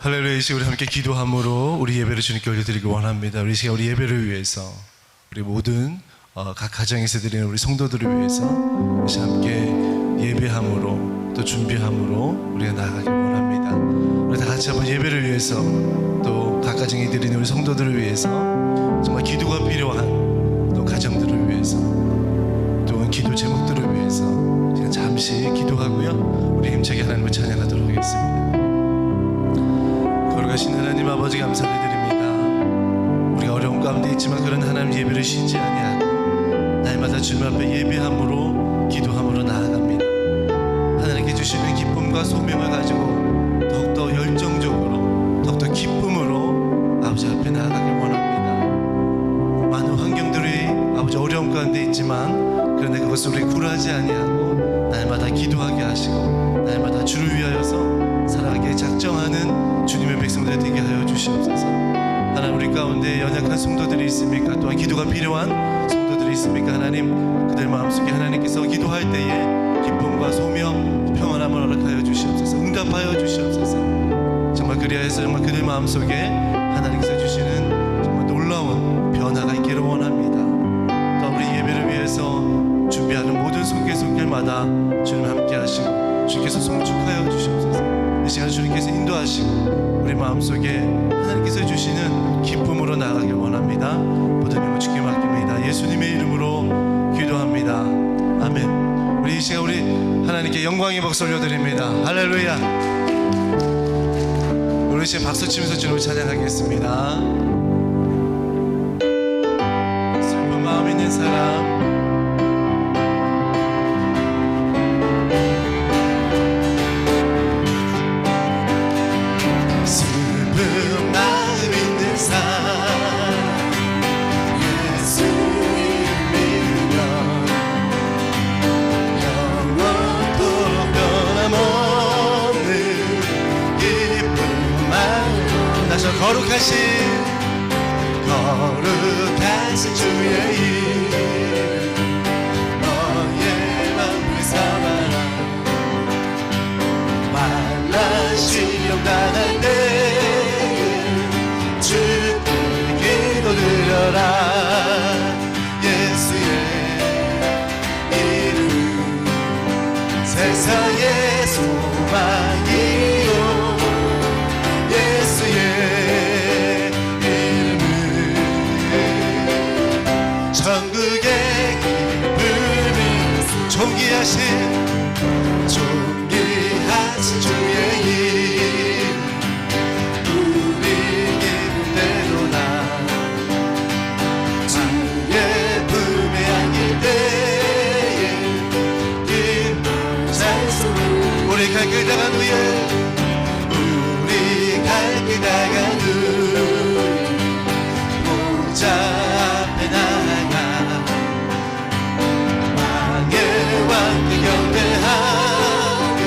할렐루야. 이 시간 우리 함께 기도함으로 우리 예배를 주님께 올려드리기 원합니다. 우리 시간 우리 예배를 위해서, 우리 모든 각 가정에서 드리는 우리 성도들을 위해서 이 시간 함께 예배함으로 또 준비함으로 우리가 나아가길 원합니다. 우리 다 같이 한번 예배를 위해서 또 각 가정에 드리는 우리 성도들을 위해서 정말 기도가 필요한 또 가정들을 위해서 또 기도 제목들을 위해서 그냥 잠시 기도하고요, 우리 힘차게 하나님을 찬양하도록 하겠습니다. 거룩하신 하나님 아버지, 감사를 드립니다. 우리가 어려운 가운데 있지만 그런 하나님 예배를 쉬지 아니하고 날마다 주님 앞에 예배함으로 기도함으로 나아갑니다. 하나님께 주시는 기쁨과 소명을 가지고 더욱더 열정적으로 더욱더 기쁨으로 아버지 앞에 나아가길 원합니다. 많은 환경들이 아버지 어려운 가운데 있지만 그런데 그것을 우리 굴하지 아니하고 날마다 기도하게 하시고 날마다 주를 위하여서 살아가기에 작정하는 주님의 백성들 되게 하여 주시옵소서. 하나님, 우리 가운데 연약한 성도들이 있습니까? 또한 기도가 필요한 성도들이 있습니까? 하나님, 그들 마음속에 하나님께서 기도할 때에 기쁨과 소명, 평안함을 허락하여 주시옵소서. 응답하여 주시옵소서. 정말 그리하여서 정말 그들 마음속에 하나님께서 주시는 정말 놀라운 변화가 있기를 원합니다. 또 우리 예배를 위해서 준비하는 모든 손길마다 주님 함께 하시고 주께서 송축하여 주시옵소서. 이 시간 주님께서 인도하시고 우리 마음속에 하나님께서 주시는 기쁨으로 나아가길 원합니다. 모든 힘을 주께 맡깁니다. 예수님의 이름으로 기도합니다. 아멘. 우리 이 시간 우리 하나님께 영광의 박수 올려드립니다. 할렐루야. 우리 이제 박수 치면서 주님을 찬양하겠습니다. 슬픈 마음 있는 사람, 거룩하신 주의 이름 너의 맘을 삼아라. 만난 시험 당할 때에 주께 기도드려라. 예수의 이름 세상의 소망이요. 존귀하신 주의 이름 우리 기쁨대로 나 주의 품에 안길 때에 기쁨 잘 쏘는 우리 갈 길 다간 후에 우리 갈 길 다간 후에 보좌 앞에 나아가 왕의 경배하며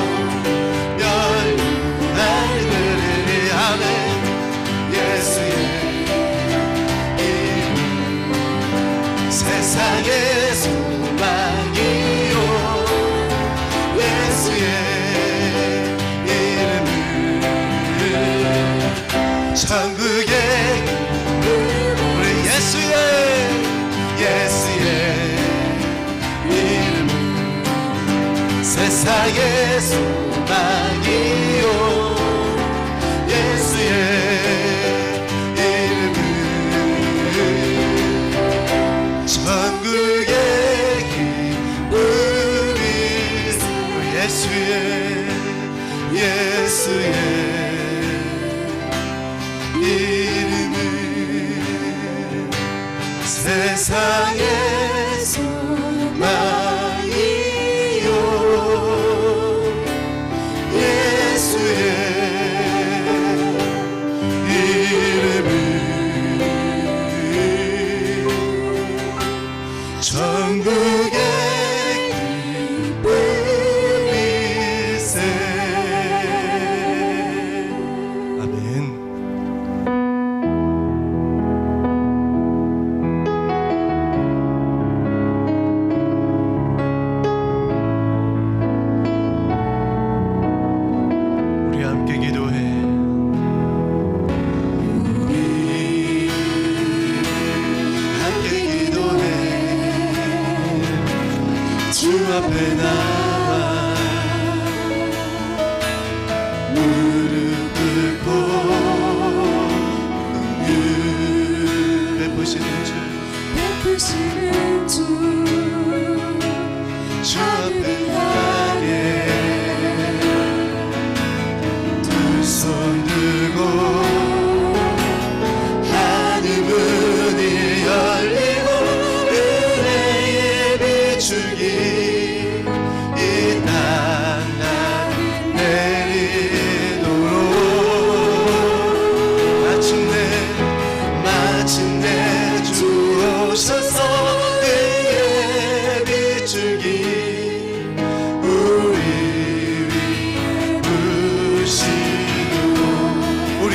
멸망을 그리리. 아멘. 예수의 이름 세상의 소망이요. 예수의 이름은 천국의 우리 예수의 세상의 소망이요. 예수의 이름은 천국의 기쁨이. 예수의 이름은 세상의 소망.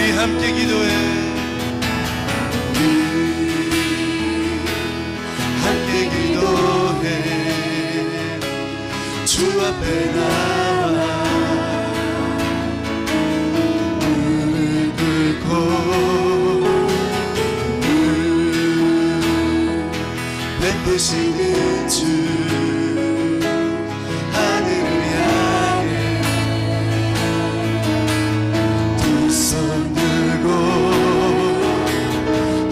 우리 함께 기도해. 함께 기도해. 주 앞에 나와 무릎 꿇고 베푸시는 주 하늘을 향해 두 손 들고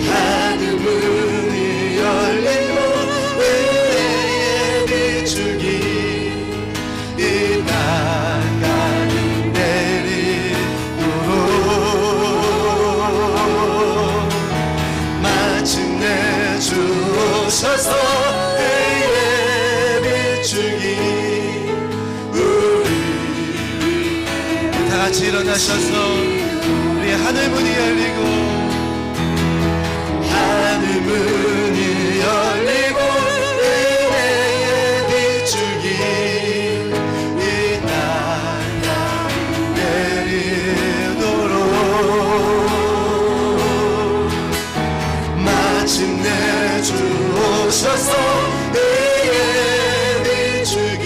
하늘 문이 열리고 은혜의 비추기 이 나가는 내리도록 마침내 주 오셔서 그의 비추기 우리 다같이 일어나셔서 우리 하늘 문이 열리고 하늘 문이 열리고 은혜의 비추기 이 나가 내리도록 마침내 주 오셔서 의의 비추기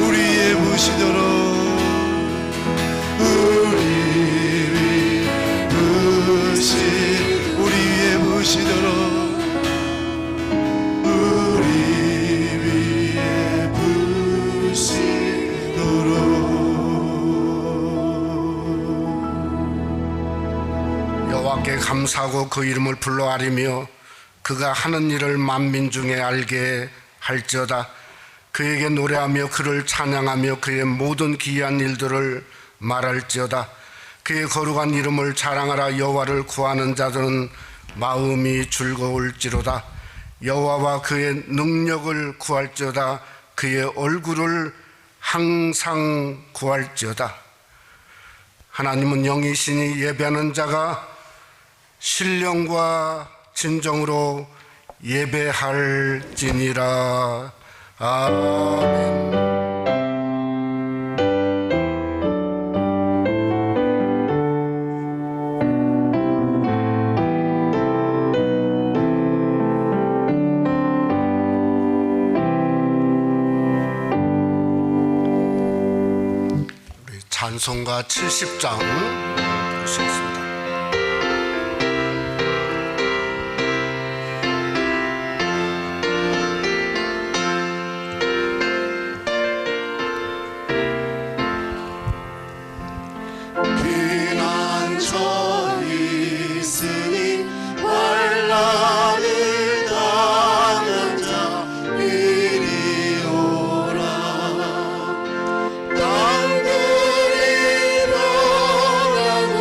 우리의 부시도록 우리 위에 부시도록 우리 위에 부시도록 여호와께 감사하고 그 이름을 불러 아리며 그가 하는 일을 만민 중에 알게 할지어다. 그에게 노래하며 그를 찬양하며 그의 모든 기이한 일들을 말할지어다. 그의 거룩한 이름을 자랑하라. 여호와를 구하는 자들은 마음이 즐거울지로다. 여호와와 그의 능력을 구할지어다. 그의 얼굴을 항상 구할지어다. 하나님은 영이시니 예배하는 자가 신령과 진정으로 예배할지니라. 아멘. 우리 찬송가 70장 부르시겠습니다. 피난처 있으니 환난을 당한 자 이리 오라. 땅들이 변하고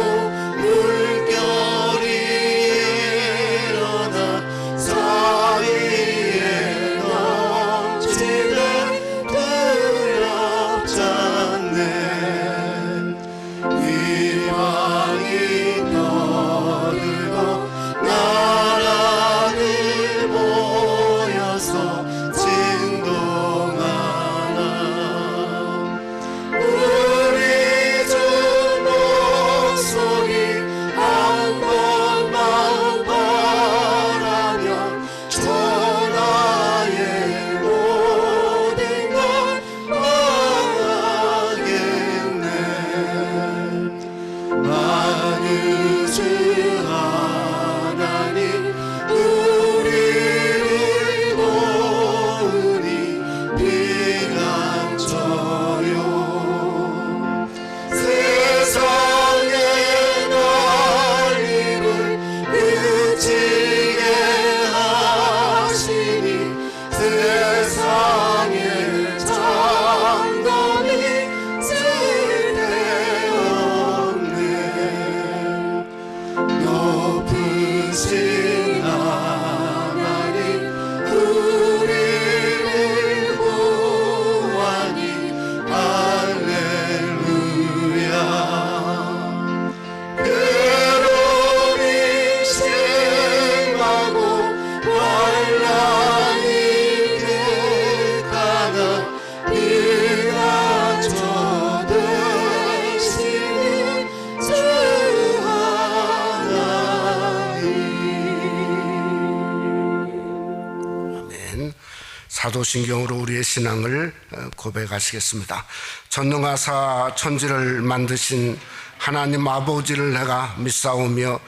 사도신경으로 우리의 신앙을 고백하시겠습니다. 전능하사 천지를 만드신 하나님 아버지를 내가 믿사오며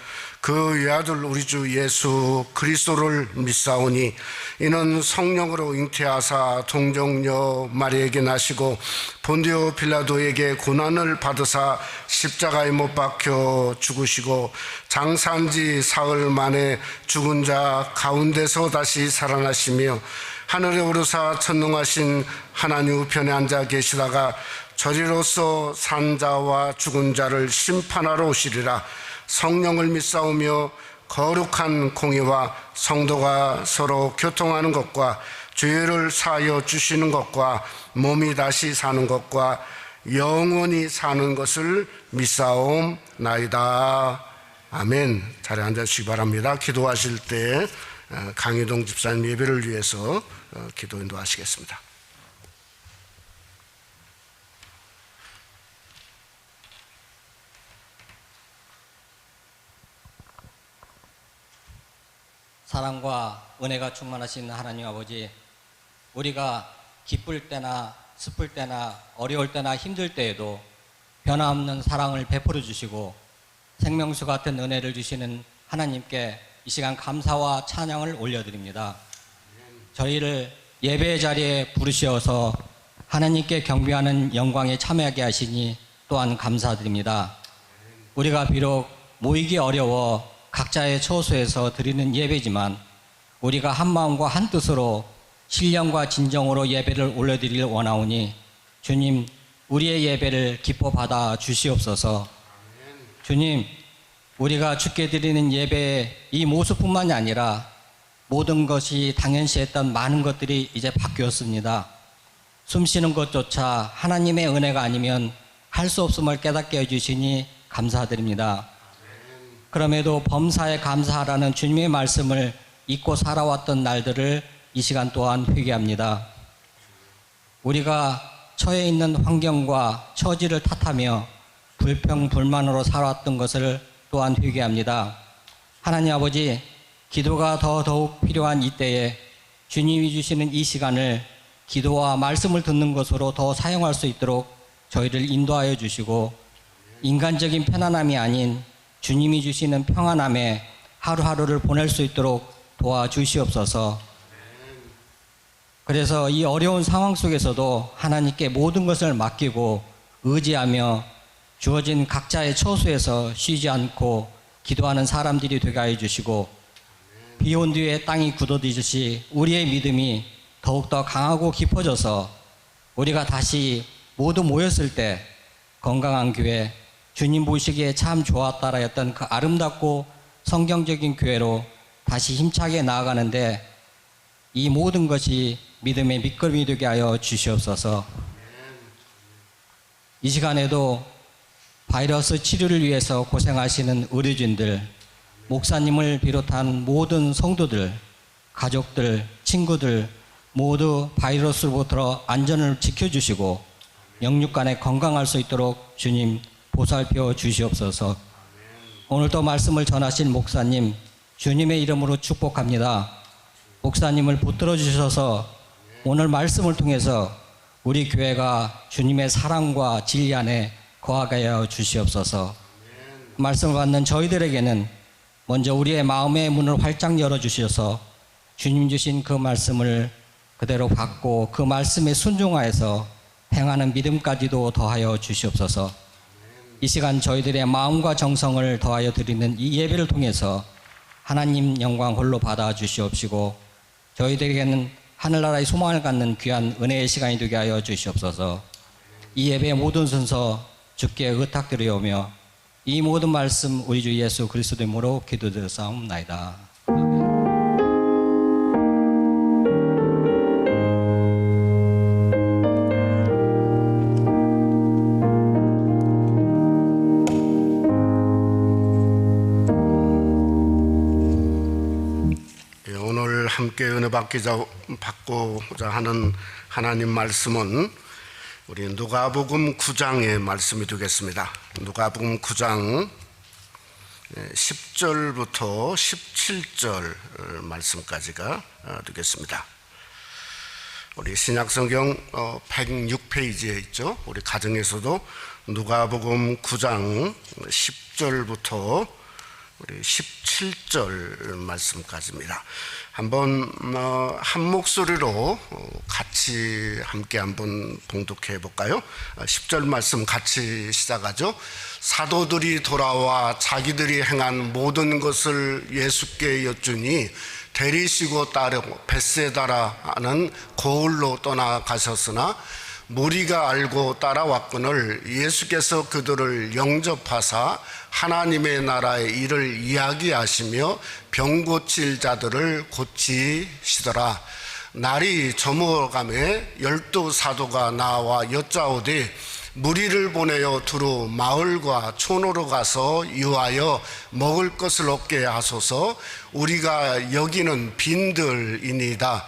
그 외아들 우리 주 예수 그리스도를 믿사오니 이는 성령으로 잉태하사 동정녀 마리에게 나시고 본디오 빌라도에게 고난을 받으사 십자가에 못 박혀 죽으시고 장사한 지 사흘 만에 죽은 자 가운데서 다시 살아나시며 하늘에 오르사 천능하신 하나님 우편에 앉아 계시다가 저리로서 산 자와 죽은 자를 심판하러 오시리라. 성령을 믿사오며 거룩한 공의와 성도가 서로 교통하는 것과 죄를 사하여 주시는 것과 몸이 다시 사는 것과 영원히 사는 것을 믿사옵나이다. 아멘. 자리에 앉아주시기 바랍니다. 기도하실 때 강희동 집사님 예배를 위해서 기도 인도하시겠습니다. 사랑과 은혜가 충만하신 하나님 아버지, 우리가 기쁠 때나 슬플 때나 어려울 때나 힘들 때에도 변함없는 사랑을 베풀어 주시고 생명수 같은 은혜를 주시는 하나님께 이 시간 감사와 찬양을 올려드립니다. 저희를 예배의 자리에 부르셔서 하나님께 경배하는 영광에 참여하게 하시니 또한 감사드립니다. 우리가 비록 모이기 어려워 각자의 처소에서 드리는 예배지만 우리가 한 마음과 한 뜻으로 신령과 진정으로 예배를 올려드리길 원하오니 주님, 우리의 예배를 기뻐 받아 주시옵소서. 주님, 우리가 주께 드리는 예배의 이 모습뿐만이 아니라 모든 것이 당연시했던 많은 것들이 이제 바뀌었습니다. 숨쉬는 것조차 하나님의 은혜가 아니면 할 수 없음을 깨닫게 해주시니 감사드립니다. 그럼에도 범사에 감사하라는 주님의 말씀을 잊고 살아왔던 날들을 이 시간 또한 회개합니다. 우리가 처해 있는 환경과 처지를 탓하며 불평불만으로 살아왔던 것을 또한 회개합니다. 하나님 아버지, 기도가 더더욱 필요한 이때에 주님이 주시는 이 시간을 기도와 말씀을 듣는 것으로 더 사용할 수 있도록 저희를 인도하여 주시고 인간적인 편안함이 아닌 주님이 주시는 평안함에 하루하루를 보낼 수 있도록 도와주시옵소서. 그래서 이 어려운 상황 속에서도 하나님께 모든 것을 맡기고 의지하며 주어진 각자의 처소에서 쉬지 않고 기도하는 사람들이 되게 하여 주시고 비온 뒤에 땅이 굳어지듯이 우리의 믿음이 더욱더 강하고 깊어져서 우리가 다시 모두 모였을 때 건강한 교회, 주님 보시기에 참 좋았다라 했던 그 아름답고 성경적인 교회로 다시 힘차게 나아가는데 이 모든 것이 믿음의 밑거름이 되게 하여 주시옵소서. 이 시간에도 바이러스 치료를 위해서 고생하시는 의료진들, 목사님을 비롯한 모든 성도들, 가족들, 친구들 모두 바이러스로부터 안전을 지켜주시고 영육간에 건강할 수 있도록 주님 보살펴 주시옵소서. 오늘도 말씀을 전하신 목사님 주님의 이름으로 축복합니다. 목사님을 붙들어 주셔서 오늘 말씀을 통해서 우리 교회가 주님의 사랑과 진리 안에 거하게 하여 주시옵소서. 말씀을 받는 저희들에게는 먼저 우리의 마음의 문을 활짝 열어주셔서 주님 주신 그 말씀을 그대로 받고 그 말씀에 순종하여서 행하는 믿음까지도 더하여 주시옵소서. 이 시간 저희들의 마음과 정성을 더하여 드리는 이 예배를 통해서 하나님 영광 홀로 받아 주시옵시고 저희들에게는 하늘나라의 소망을 갖는 귀한 은혜의 시간이 되게 하여 주시옵소서. 이 예배의 모든 순서 주께 의탁드리오며 이 모든 말씀 우리 주 예수 그리스도 이름으로 기도드렸사옵나이다. 오늘 함께 은혜 받고자 하는 하나님 말씀은 우리 누가복음 9장의 말씀이 되겠습니다. 누가복음 9장 10절부터 17절 말씀까지가 되겠습니다. 우리 신약성경 106페이지에 있죠. 우리 가정에서도 누가복음 9장 10절부터 우리 17절 말씀까지입니다. 한번 한 목소리로 같이 함께 한번 봉독해 볼까요? 10절 말씀 같이 시작하죠. 사도들이 돌아와 자기들이 행한 모든 것을 예수께 여쭈니 데리시고 따르고 벳세다라는 고을로 떠나가셨으나 무리가 알고 따라왔거늘 예수께서 그들을 영접하사 하나님의 나라의 일을 이야기하시며 병 고칠 자들을 고치시더라. 날이 저물어가매 12 사도가 나와 여짜오되 무리를 보내어 두루 마을과 촌으로 가서 유하여 먹을 것을 얻게 하소서. 우리가 여기는 빈들이니이다.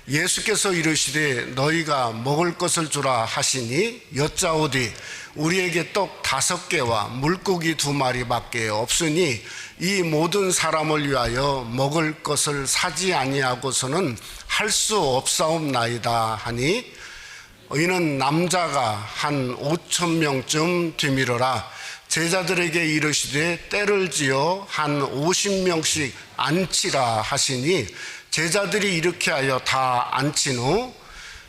예수께서 이르시되 너희가 먹을 것을 주라 하시니 여짜오되 우리에게 떡 5개와 물고기 2마리밖에 없으니 이 모든 사람을 위하여 먹을 것을 사지 아니하고서는 할 수 없사옵나이다 하니 이는 남자가 한 5,000명쯤 되밀어라. 제자들에게 이르시되 때를 지어 한 50명씩 앉히라 하시니 제자들이 이렇게 하여 다 앉힌 후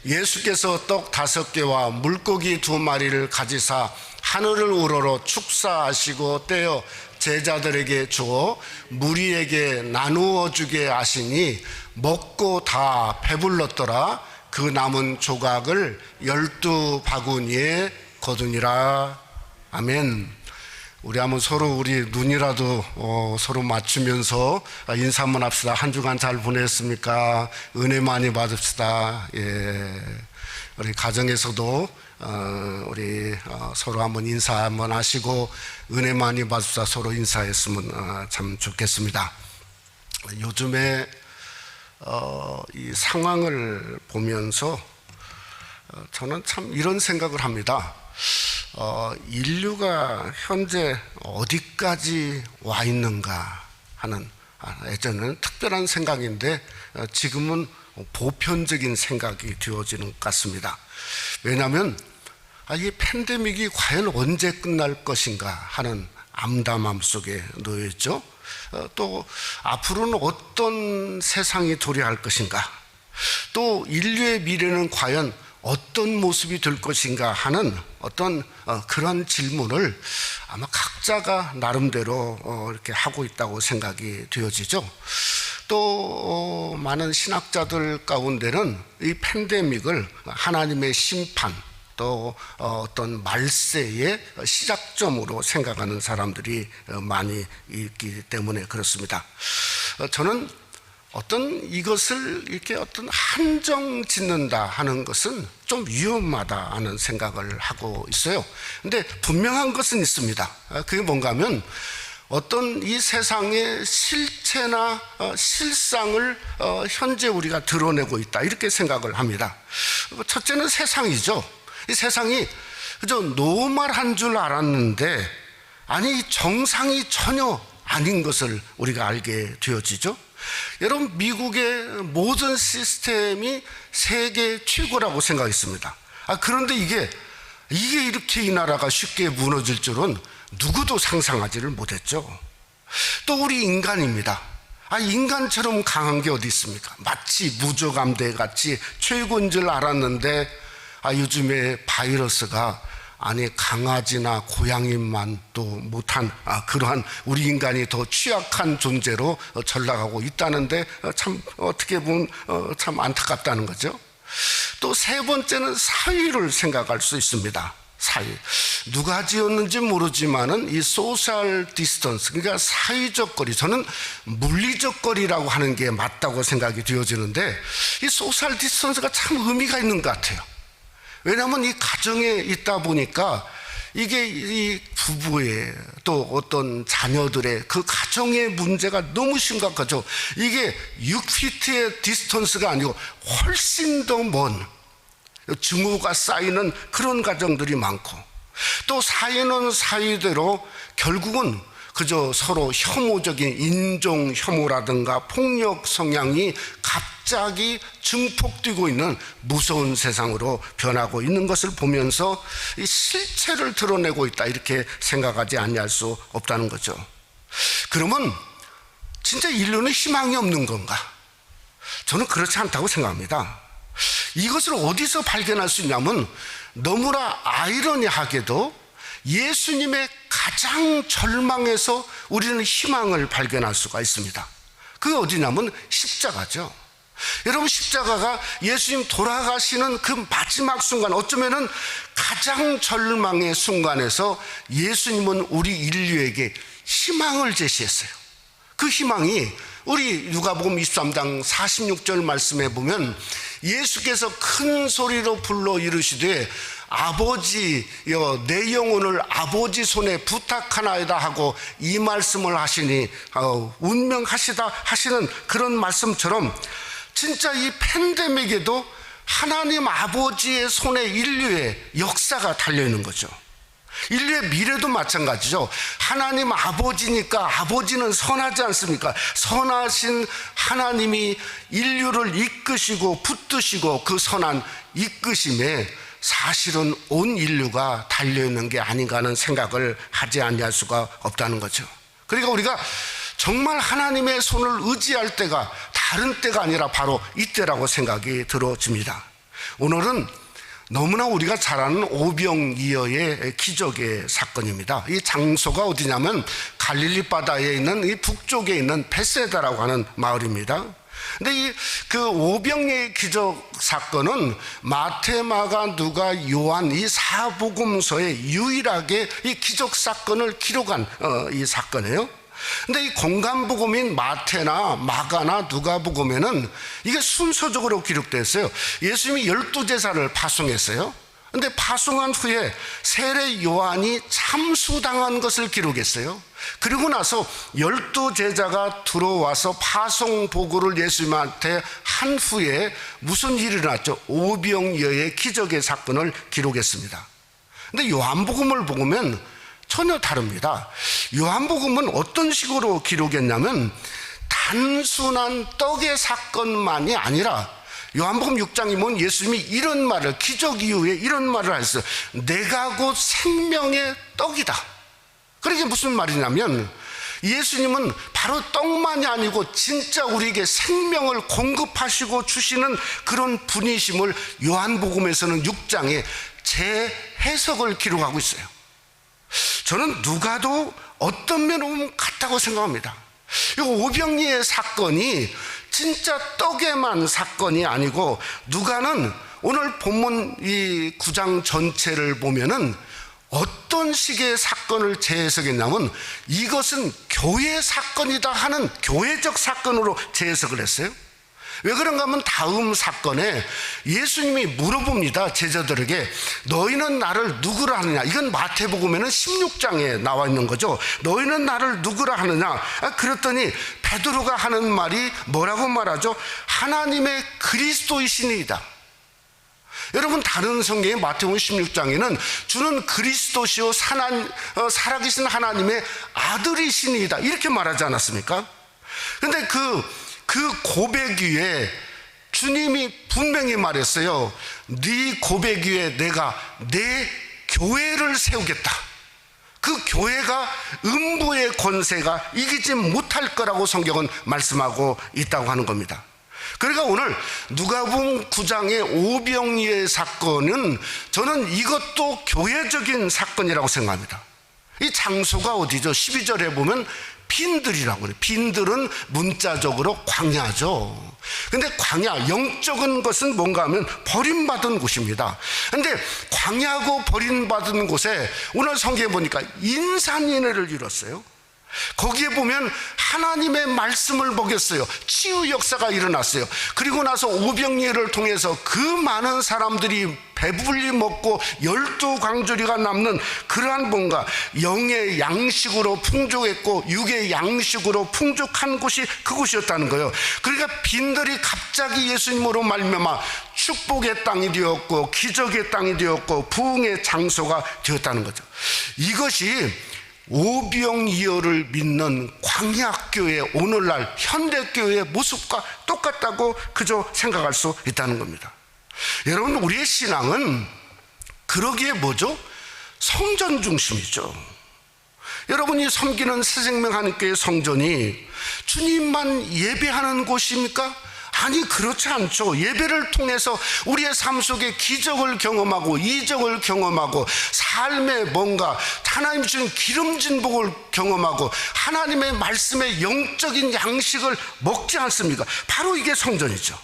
예수께서 떡 5개와 물고기 2마리를 가지사 하늘을 우러러 축사하시고 떼어 제자들에게 주어 무리에게 나누어 주게 하시니 먹고 다 배불렀더라. 그 남은 조각을 12바구니에 거두니라. 아멘. 우리 한번 서로 우리 눈이라도 서로 맞추면서 인사 한번 합시다. 한 주간 잘 보냈습니까? 은혜 많이 받읍시다. 예. 우리 가정에서도 우리 서로 한번 인사 한번 하시고 은혜 많이 받읍시다. 서로 인사했으면 참 좋겠습니다. 요즘에 이 상황을 보면서 저는 참 이런 생각을 합니다. 인류가 현재 어디까지 와 있는가 하는 예전에는 특별한 생각인데 지금은 보편적인 생각이 되어지는 것 같습니다. 왜냐하면 이 팬데믹이 과연 언제 끝날 것인가 하는 암담함 속에 놓여 있죠. 또 앞으로는 어떤 세상이 도래할 것인가, 또 인류의 미래는 과연 어떤 모습이 될 것인가 하는 어떤 그런 질문을 아마 각자가 나름대로 이렇게 하고 있다고 생각이 되어지죠. 또 많은 신학자들 가운데는 이 팬데믹을 하나님의 심판, 또 어떤 말세의 시작점으로 생각하는 사람들이 많이 있기 때문에 그렇습니다. 저는 어떤 이것을 이렇게 어떤 한정 짓는다 하는 것은 좀 위험하다 하는 생각을 하고 있어요. 근데 분명한 것은 있습니다. 그게 뭔가 하면 어떤 이 세상의 실체나 실상을 현재 우리가 드러내고 있다, 이렇게 생각을 합니다. 첫째는 세상이죠. 이 세상이 그저 노멀한 줄 알았는데 아니 정상이 전혀 아닌 것을 우리가 알게 되어지죠. 여러분, 미국의 모든 시스템이 세계 최고라고 생각했습니다. 그런데 이게 이렇게 이 나라가 쉽게 무너질 줄은 누구도 상상하지를 못했죠. 또 우리 인간입니다. 인간처럼 강한 게 어디 있습니까? 마치 무저감대 같이 최고인 줄 알았는데 요즘에 바이러스가 강아지나 고양이만도 못한 그러한 우리 인간이 더 취약한 존재로 전락하고 있다는데 참 어떻게 보면 참 안타깝다는 거죠. 또 세 번째는 사회를 생각할 수 있습니다. 사회. 누가 지었는지 모르지만은 이 소셜 디스턴스, 그러니까 사회적 거리, 저는 물리적 거리라고 하는 게 맞다고 생각이 되어지는데 이 소셜 디스턴스가 참 의미가 있는 것 같아요. 왜냐하면 이 가정에 있다 보니까 이게 이 부부의 또 어떤 자녀들의 그 가정의 문제가 너무 심각하죠. 이게 6피트의 디스턴스가 아니고 훨씬 더 먼 증오가 쌓이는 그런 가정들이 많고, 또 사회는 사회대로 결국은 그저 서로 혐오적인 인종 혐오라든가 폭력 성향이 갑자기 증폭되고 있는 무서운 세상으로 변하고 있는 것을 보면서 이 실체를 드러내고 있다, 이렇게 생각하지 아니할 수 없다는 거죠. 그러면 진짜 인류는 희망이 없는 건가? 저는 그렇지 않다고 생각합니다. 이것을 어디서 발견할 수 있냐면 너무나 아이러니하게도 예수님의 가장 절망에서 우리는 희망을 발견할 수가 있습니다. 그게 어디냐면 십자가죠. 여러분, 십자가가 예수님 돌아가시는 그 마지막 순간, 어쩌면은 가장 절망의 순간에서 예수님은 우리 인류에게 희망을 제시했어요. 그 희망이 우리 누가복음 23장 46절 말씀에 보면 예수께서 큰 소리로 불러 이르시되 아버지여, 내 영혼을 아버지 손에 부탁하나이다 하고 이 말씀을 하시니 운명하시다 하시는 그런 말씀처럼 진짜 이 팬데믹에도 하나님 아버지의 손에 인류의 역사가 달려있는 거죠. 인류의 미래도 마찬가지죠. 하나님 아버지니까 아버지는 선하지 않습니까? 선하신 하나님이 인류를 이끄시고 붙드시고 그 선한 이끄심에 사실은 온 인류가 달려있는 게 아닌가 하는 생각을 하지 아니할 수가 없다는 거죠. 그러니까 우리가 정말 하나님의 손을 의지할 때가 다른 때가 아니라 바로 이때라고 생각이 들어집니다. 오늘은 너무나 우리가 잘 아는 오병이어의 기적의 사건입니다. 이 장소가 어디냐면 갈릴리 바다에 있는 이 북쪽에 있는 베세다라고 하는 마을입니다. 근데 그 오병이어의 기적 사건은 마태, 마가, 누가, 요한 이 사복음서에 유일하게 이 기적 사건을 기록한 이 사건이에요. 근데 이 공간복음인 마태나 마가나 누가복음에는 이게 순서적으로 기록되어 있어요. 예수님이 12제자를 파송했어요. 근데 파송한 후에 세례 요한이 참수당한 것을 기록했어요. 그리고 나서 12제자가 들어와서 파송 보고를 예수님한테 한 후에 무슨 일이 일어났죠? 오병이어의 기적의 사건을 기록했습니다. 근데 요한복음을 보면 전혀 다릅니다. 요한복음은 어떤 식으로 기록했냐면 단순한 떡의 사건만이 아니라 요한복음 6장이 보면 예수님이 이런 말을, 기적 이후에 이런 말을 하셨어요. 내가 곧 생명의 떡이다. 그게 무슨 말이냐면 예수님은 바로 떡만이 아니고 진짜 우리에게 생명을 공급하시고 주시는 그런 분이심을 요한복음에서는 6장에 재해석을 기록하고 있어요. 저는 누가도 어떤 면은 같다고 생각합니다. 이 오병이의 사건이 진짜 떡에만 사건이 아니고 누가는 오늘 본문 이 9장 전체를 보면은 어떤 식의 사건을 재해석했냐면 이것은 교회 사건이다 하는 교회적 사건으로 재해석을 했어요. 왜 그런가 하면 다음 사건에 예수님이 물어봅니다. 제자들에게 너희는 나를 누구라 하느냐. 이건 마태복음에는 16장에 나와 있는 거죠. 너희는 나를 누구라 하느냐. 그랬더니 베드로가 하는 말이 뭐라고 말하죠? 하나님의 그리스도이시니이다. 여러분, 다른 성경의 마태복음 16장에는 주는 그리스도시요 살아계신 하나님의 아들이시니이다 이렇게 말하지 않았습니까? 그런데 그 고백 위에 주님이 분명히 말했어요. 네 고백 위에 내가 내 교회를 세우겠다. 그 교회가 음부의 권세가 이기지 못할 거라고 성경은 말씀하고 있다고 하는 겁니다. 그러니까 오늘 누가복음 9장의 오병이어의 사건은 저는 이것도 교회적인 사건이라고 생각합니다. 이 장소가 어디죠? 12절에 보면 빈들이라고 그래요. 빈들은 문자적으로 광야죠. 근데 광야, 영적인 것은 뭔가 하면 버림받은 곳입니다. 근데 광야고 버림받은 곳에 오늘 성경에 보니까 인산인해를 이뤘어요. 거기에 보면 하나님의 말씀을 먹였어요. 치유 역사가 일어났어요. 그리고 나서 오병이어를 통해서 그 많은 사람들이 배불리 먹고 12광주리가 남는 그러한 뭔가 영의 양식으로 풍족했고 육의 양식으로 풍족한 곳이 그곳이었다는 거예요. 그러니까 빈들이 갑자기 예수님으로 말미암아 축복의 땅이 되었고 기적의 땅이 되었고 부흥의 장소가 되었다는 거죠. 이것이 오병이어를 믿는 광야교회 오늘날 현대교회의 모습과 똑같다고 그저 생각할 수 있다는 겁니다. 여러분, 우리의 신앙은 그러기에 뭐죠? 성전 중심이죠. 여러분이 섬기는 새생명 하나님교회 성전이 주님만 예배하는 곳입니까? 아니, 그렇지 않죠. 예배를 통해서 우리의 삶 속에 기적을 경험하고 이적을 경험하고 삶의 뭔가 하나님 주신 기름진 복을 경험하고 하나님의 말씀의 영적인 양식을 먹지 않습니까? 바로 이게 성전이죠.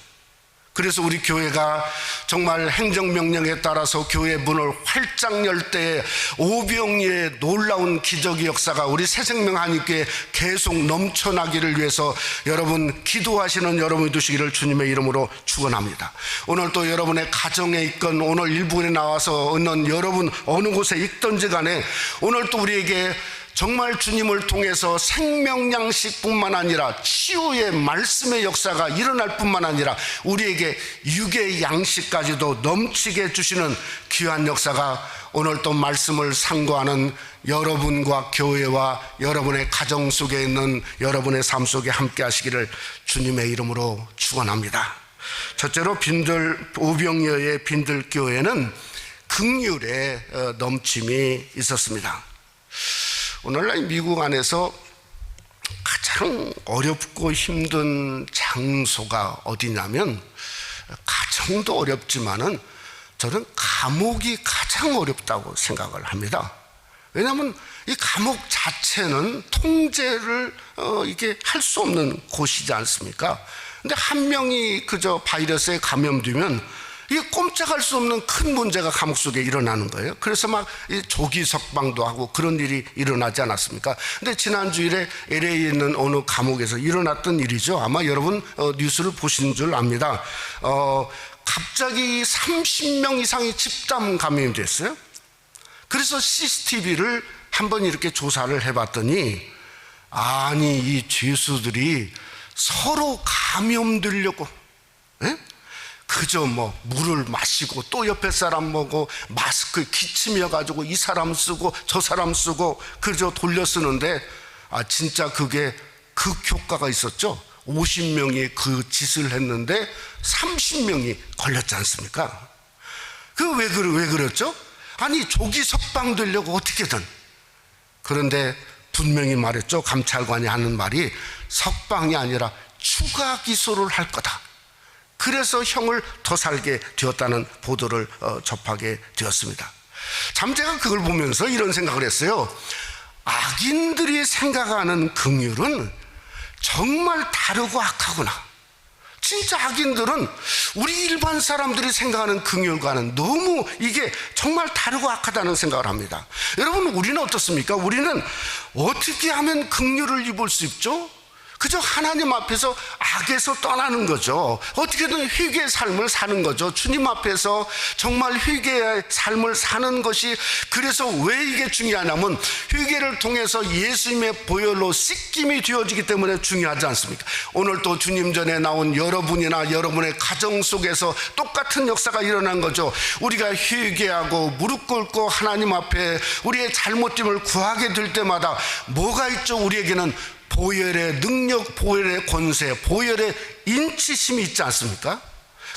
그래서 우리 교회가 정말 행정명령에 따라서 교회 문을 활짝 열 때에 오병이의 놀라운 기적의 역사가 우리 새생명 하나님께 계속 넘쳐나기를 위해서 여러분 기도하시는 여러분이 되시기를 주님의 이름으로 축원합니다. 오늘 또 여러분의 가정에 있건 오늘 일부에 나와서 있는 여러분 어느 곳에 있든지 간에 오늘 또 우리에게 정말 주님을 통해서 생명 양식뿐만 아니라 치유의 말씀의 역사가 일어날 뿐만 아니라 우리에게 육의 양식까지도 넘치게 주시는 귀한 역사가 오늘 또 말씀을 상고하는 여러분과 교회와 여러분의 가정 속에 있는 여러분의 삶 속에 함께 하시기를 주님의 이름으로 축원합니다. 첫째로 오병이어의 빈들교회는 긍휼의 넘침이 있었습니다. 오늘날 미국 안에서 가장 어렵고 힘든 장소가 어디냐면 가정도 어렵지만은 저는 감옥이 가장 어렵다고 생각을 합니다. 왜냐하면 이 감옥 자체는 통제를 이게 할 수 없는 곳이지 않습니까? 근데 한 명이 그저 바이러스에 감염되면 이게 꼼짝할 수 없는 큰 문제가 감옥 속에 일어나는 거예요. 그래서 막 조기 석방도 하고 그런 일이 일어나지 않았습니까? 근데 지난 주일에 LA에 있는 어느 감옥에서 일어났던 일이죠. 아마 여러분 뉴스를 보신 줄 압니다. 갑자기 30명 이상이 집단 감염이 됐어요. 그래서 CCTV를 한번 이렇게 조사를 해봤더니 아니 이 죄수들이 서로 감염되려고 그저 뭐 물을 마시고 또 옆에 사람 먹고 마스크 기침해 가지고 이 사람 쓰고 저 사람 쓰고 그저 돌려 쓰는데 진짜 그게 극효과가 있었죠. 50명이 그 짓을 했는데 30명이 걸렸지 않습니까? 왜 그랬죠? 아니 조기 석방되려고 어떻게든. 그런데 분명히 말했죠. 감찰관이 하는 말이 석방이 아니라 추가 기소를 할 거다. 그래서 형을 더 살게 되었다는 보도를 접하게 되었습니다. 참 제가 그걸 보면서 이런 생각을 했어요. 악인들이 생각하는 긍휼은 정말 다르고 악하구나. 진짜 악인들은 우리 일반 사람들이 생각하는 긍휼과는 너무 이게 정말 다르고 악하다는 생각을 합니다. 여러분, 우리는 어떻습니까? 우리는 어떻게 하면 긍휼을 입을 수 있죠? 그저 하나님 앞에서 악에서 떠나는 거죠. 어떻게든 회개의 삶을 사는 거죠. 주님 앞에서 정말 회개의 삶을 사는 것이, 그래서 왜 이게 중요하냐면 회개를 통해서 예수님의 보혈로 씻김이 되어지기 때문에 중요하지 않습니까? 오늘 또 주님 전에 나온 여러분이나 여러분의 가정 속에서 똑같은 역사가 일어난 거죠. 우리가 회개하고 무릎 꿇고 하나님 앞에 우리의 잘못됨을 구하게 될 때마다 뭐가 있죠? 우리에게는 보혈의 능력, 보혈의 권세, 보혈의 인치심이 있지 않습니까?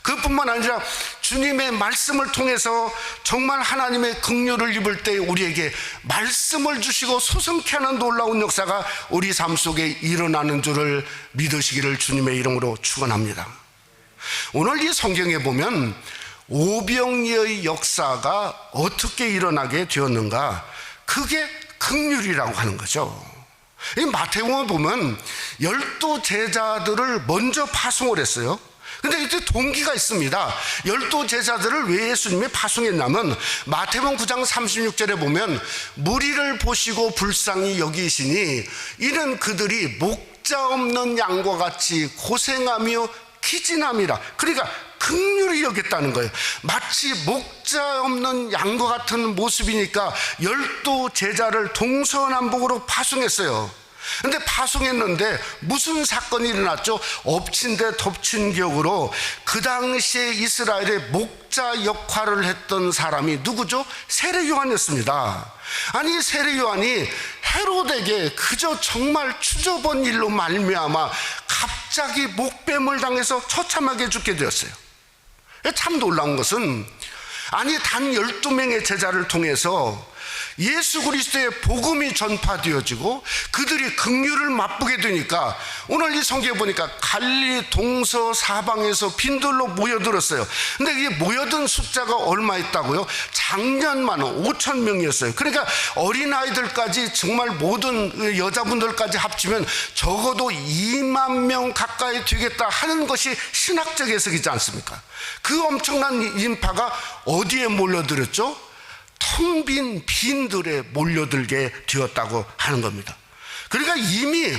그뿐만 아니라 주님의 말씀을 통해서 정말 하나님의 긍휼을 입을 때 우리에게 말씀을 주시고 소성케 하는 놀라운 역사가 우리 삶 속에 일어나는 줄을 믿으시기를 주님의 이름으로 축원합니다. 오늘 이 성경에 보면 오병이어의 역사가 어떻게 일어나게 되었는가? 그게 긍휼이라고 하는 거죠. 이 마태복음을 보면 12 제자들을 먼저 파송을 했어요. 근데 이때 동기가 있습니다. 12 제자들을 왜 예수님이 파송했냐면 마태복음 9장 36절에 보면 무리를 보시고 불쌍히 여기시니 이는 그들이 목자 없는 양과 같이 고생하며 기진함이라. 그러니까 긍휼히 여겼다는 거예요. 마치 목자 없는 양과 같은 모습이니까 12 제자를 동서남북으로 파송했어요. 근데 파송했는데 무슨 사건이 일어났죠? 엎친 데 덮친 격으로 그 당시에 이스라엘의 목자 역할을 했던 사람이 누구죠? 세례 요한이었습니다. 아니 세례 요한이 헤롯에게 그저 정말 추저번 일로 말미암아 갑자기 목뱀을 당해서 처참하게 죽게 되었어요. 참 놀라운 것은 아니 단 12명의 제자를 통해서 예수 그리스도의 복음이 전파되어지고 그들이 긍휼을 맛보게 되니까 오늘 이 성경에 보니까 갈릴리 동서 사방에서 빈들로 모여들었어요. 근데 이 모여든 숫자가 얼마 있다고요? 작년만 5천 명이었어요. 그러니까 어린아이들까지 정말 모든 여자분들까지 합치면 적어도 2만 명 가까이 되겠다 하는 것이 신학적 해석이지 않습니까? 그 엄청난 인파가 어디에 몰려들었죠? 텅 빈 빈들에 몰려들게 되었다고 하는 겁니다. 그러니까 이미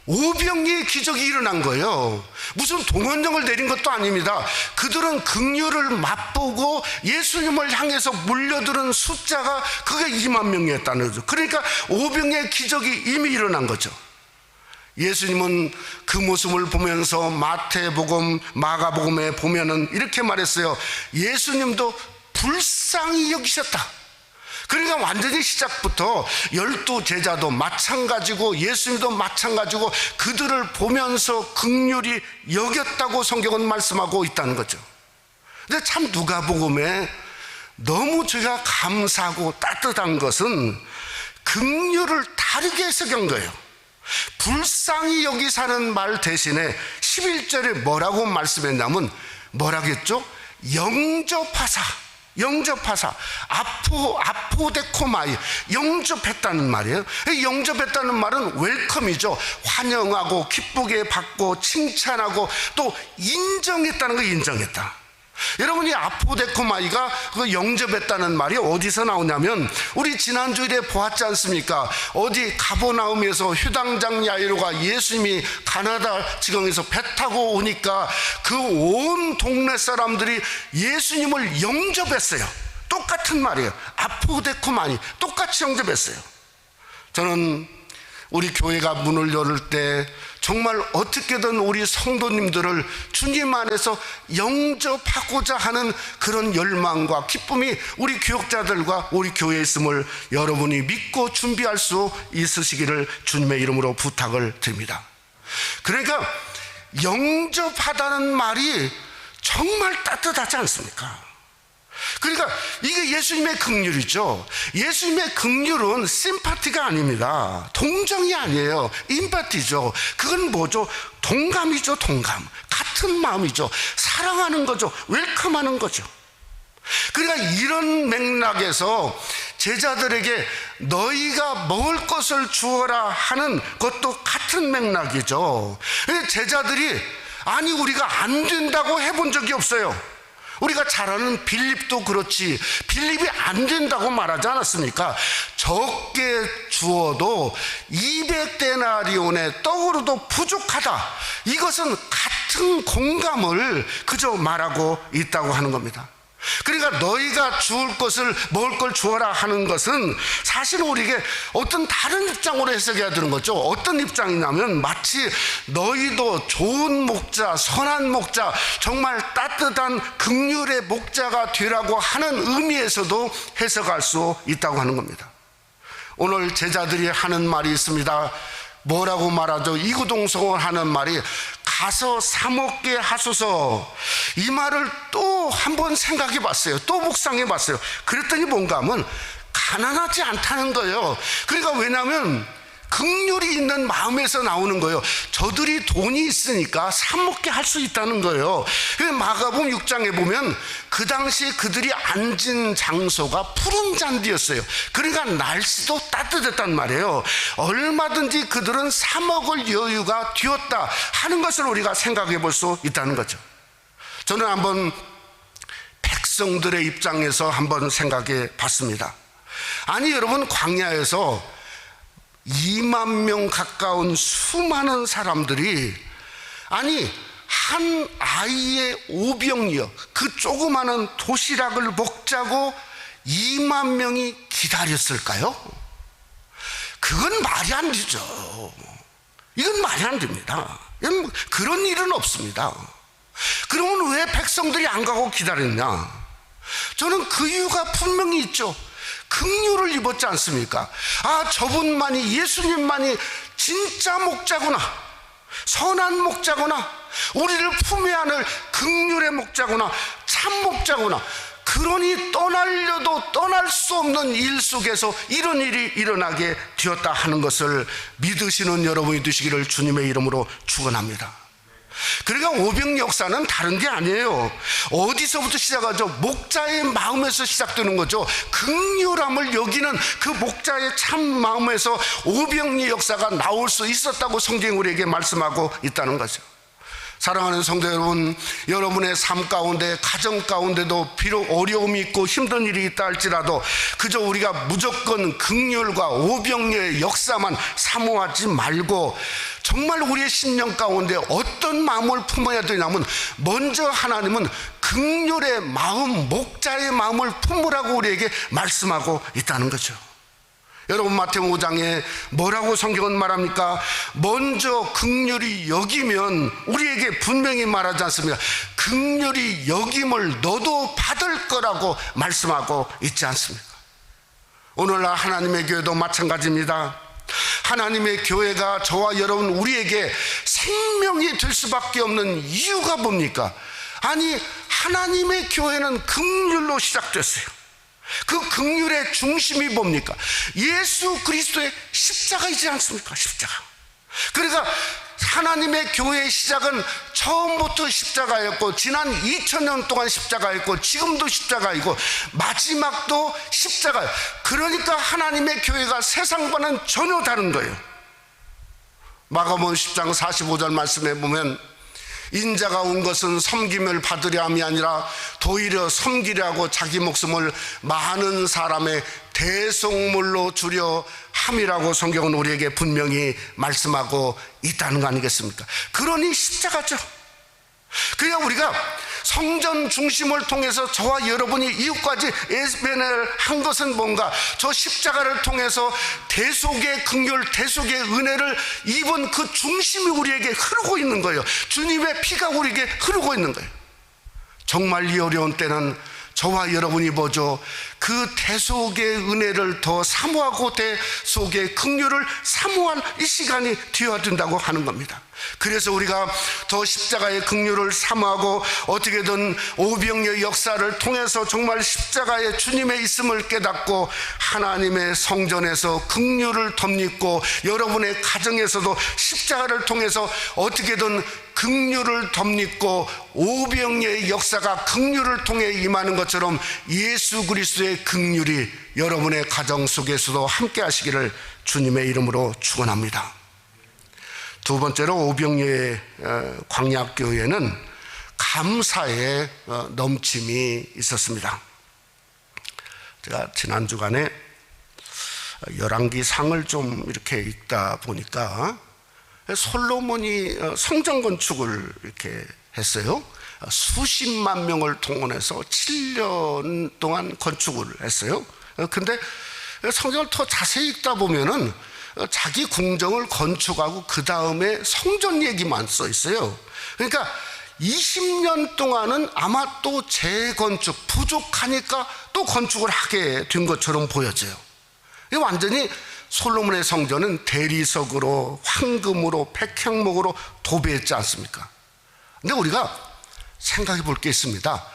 오병이의 기적이 일어난 거예요. 무슨 동원령을 내린 것도 아닙니다. 그들은 긍휼을 맛보고 예수님을 향해서 몰려드는 숫자가 그게 2만 명이었다는 거죠. 그러니까 오병이의 기적이 이미 일어난 거죠. 예수님은 그 모습을 보면서 마태복음, 마가복음에 보면은 이렇게 말했어요. 예수님도 불쌍히 여기셨다. 그러니까 완전히 시작부터 12 제자도 마찬가지고 예수님도 마찬가지고 그들을 보면서 긍휼히 여겼다고 성경은 말씀하고 있다는 거죠. 근데 참 누가복음에 너무 제가 감사하고 따뜻한 것은 긍휼을 다르게 해석한 거예요. 불쌍히 여기사는 말 대신에 11절에 뭐라고 말씀했냐면 뭐라겠죠? 영접하사 아포데코마이 영접했다는 말이에요. 영접했다는 말은 웰컴이죠. 환영하고 기쁘게 받고 칭찬하고 또 인정했다는 거. 인정했다. 여러분이 아포데코마이가 그 영접했다는 말이 어디서 나오냐면 우리 지난주일에 보았지 않습니까? 어디 가버나움에서 휴당장 야이로가 예수님이 가나다 지경에서 배 타고 오니까 그 온 동네 사람들이 예수님을 영접했어요. 똑같은 말이에요. 아포데코마이 똑같이 영접했어요. 저는 우리 교회가 문을 열을 때 정말 어떻게든 우리 성도님들을 주님 안에서 영접하고자 하는 그런 열망과 기쁨이 우리 교역자들과 우리 교회에 있음을 여러분이 믿고 준비할 수 있으시기를 주님의 이름으로 부탁을 드립니다. 그러니까 영접하다는 말이 정말 따뜻하지 않습니까? 그러니까 이게 예수님의 긍휼이죠. 예수님의 긍휼은 심파티가 아닙니다. 동정이 아니에요. 임파티죠. 그건 뭐죠? 동감이죠. 동감. 같은 마음이죠. 사랑하는 거죠. 웰컴하는 거죠. 그러니까 이런 맥락에서 제자들에게 너희가 먹을 것을 주어라 하는 것도 같은 맥락이죠. 제자들이 아니 우리가 안 된다고 해본 적이 없어요. 우리가 잘 아는 빌립도 그렇지. 빌립이 안 된다고 말하지 않았습니까? 적게 주어도 200데나리온의 떡으로도 부족하다. 이것은 같은 공감을 그저 말하고 있다고 하는 겁니다. 그러니까 너희가 주을 것을 먹을 걸 주어라 하는 것은 사실 우리에게 어떤 다른 입장으로 해석해야 되는 거죠. 어떤 입장이냐면 마치 너희도 좋은 목자, 선한 목자, 정말 따뜻한 긍휼의 목자가 되라고 하는 의미에서도 해석할 수 있다고 하는 겁니다. 오늘 제자들이 하는 말이 있습니다. 뭐라고 말하죠? 이구동성을 하는 말이 가서 사 먹게 하소서. 이 말을 또 한번 생각해 봤어요. 또 묵상해 봤어요. 그랬더니 뭔가 하면 가난하지 않다는 거예요. 그러니까 왜냐하면 긍휼이 있는 마음에서 나오는 거예요. 저들이 돈이 있으니까 사 먹게 할 수 있다는 거예요. 마가복음 6장에 보면 그 당시 그들이 앉은 장소가 푸른 잔디였어요. 그러니까 날씨도 따뜻했단 말이에요. 얼마든지 그들은 사 먹을 여유가 되었다 하는 것을 우리가 생각해 볼 수 있다는 거죠. 저는 한번 백성들의 입장에서 한번 생각해 봤습니다. 아니 여러분, 광야에서 2만 명 가까운 수많은 사람들이 아니 한 아이의 오병이어 그 조그마한 도시락을 먹자고 2만 명이 기다렸을까요? 그건 말이 안 되죠. 이건 말이 안 됩니다. 그런 일은 없습니다. 그러면 왜 백성들이 안 가고 기다렸냐? 저는 그 이유가 분명히 있죠. 긍휼을 입었지 않습니까? 아, 저분만이, 예수님만이 진짜 목자구나, 선한 목자구나, 우리를 품에 안을 긍휼의 목자구나, 참 목자구나. 그러니 떠나려도 떠날 수 없는 일 속에서 이런 일이 일어나게 되었다 하는 것을 믿으시는 여러분이 되시기를 주님의 이름으로 축원합니다. 그러니까 오병 역사는 다른 게 아니에요. 어디서부터 시작하죠? 목자의 마음에서 시작되는 거죠. 긍휼함을 여기는 그 목자의 참 마음에서 오병의 역사가 나올 수 있었다고 성경이 우리에게 말씀하고 있다는 거죠. 사랑하는 성도 여러분, 여러분의 삶 가운데, 가정 가운데도 비록 어려움이 있고 힘든 일이 있다 할지라도 그저 우리가 무조건 긍휼과 오병의 역사만 사모하지 말고 정말 우리의 심령 가운데 어떤 마음을 품어야 되냐면 먼저 하나님은 긍휼의 마음, 목자의 마음을 품으라고 우리에게 말씀하고 있다는 거죠. 여러분, 마태복음 5장에 뭐라고 성경은 말합니까? 먼저 긍휼히 여기면, 우리에게 분명히 말하지 않습니까? 긍휼히 여김을 너도 받을 거라고 말씀하고 있지 않습니까? 오늘날 하나님의 교회도 마찬가지입니다. 하나님의 교회가 저와 여러분 우리에게 생명이 될 수밖에 없는 이유가 뭡니까? 아니, 하나님의 교회는 긍휼로 시작됐어요. 그 긍휼의 중심이 뭡니까? 예수 그리스도의 십자가이지 않습니까? 십자가. 그러니까 하나님의 교회의 시작은 처음부터 십자가였고, 지난 2000년 동안 십자가였고, 지금도 십자가이고, 마지막도 십자가예요. 그러니까 하나님의 교회가 세상과는 전혀 다른 거예요. 마가복음 10장 45절 말씀에 보면 인자가 온 것은 섬김을 받으려 함이 아니라 도리어 섬기려 하고 자기 목숨을 많은 사람의 대속물로 주려 함이라고 성경은 우리에게 분명히 말씀하고 있다는 거 아니겠습니까? 그러니 십자가죠. 그러니까 우리가 성전 중심을 통해서 저와 여러분이 이웃까지 예배를 한 것은 뭔가? 저 십자가를 통해서 대속의 긍휼, 대속의 은혜를 입은 그 중심이 우리에게 흐르고 있는 거예요. 주님의 피가 우리에게 흐르고 있는 거예요. 정말 이 어려운 때는 저와 여러분이 뭐죠? 그 대속의 은혜를 더 사모하고 대속의 긍휼을 사모할 이 시간이 되어야 된다고 하는 겁니다. 그래서 우리가 더 십자가의 긍휼을 사모하고 어떻게든 오병의 역사를 통해서 정말 십자가의 주님의 있음을 깨닫고 하나님의 성전에서 긍휼을 덧입고 여러분의 가정에서도 십자가를 통해서 어떻게든 긍휼을 덧입고 오병의 역사가 긍휼을 통해 임하는 것처럼 예수 그리스도의 긍휼이 여러분의 가정 속에서도 함께 하시기를 주님의 이름으로 축원합니다. 두 번째로 오병의 광야교회는 감사의 넘침이 있었습니다. 제가 지난 주간에 열왕기상을 좀 이렇게 읽다 보니까 솔로몬이 성전 건축을 이렇게 했어요. 수십만 명을 동원해서 7년 동안 건축을 했어요. 근데 성경을 더 자세히 읽다 보면은 자기 궁정을 건축하고 그 다음에 성전 얘기만 써 있어요. 그러니까 20년 동안은 아마 또 재건축, 부족하니까 또 건축을 하게 된 것처럼 보여져요. 완전히 솔로몬의 성전은 대리석으로, 황금으로, 백향목으로 도배했지 않습니까? 근데 우리가 생각해 볼 게 있습니다.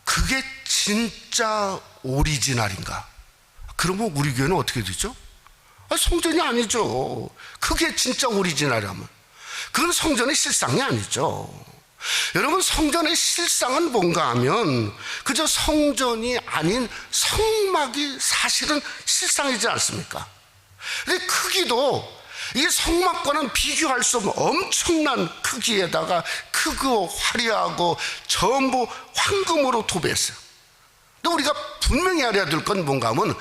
그게 진짜 오리지널인가? 그러면 우리 교회는 어떻게 되죠? 성전이 아니죠. 그게 진짜 오리지널이라면 그건 성전의 실상이 아니죠. 여러분, 성전의 실상은 뭔가 하면 그저 성전이 아닌 성막이 사실은 실상이지 않습니까? 근데 크기도 이게 성막과는 비교할 수 없는 엄청난 크기에다가 크고 화려하고 전부 황금으로 도배했어요. 근데 우리가 분명히 알아야 될 건 뭔가 하면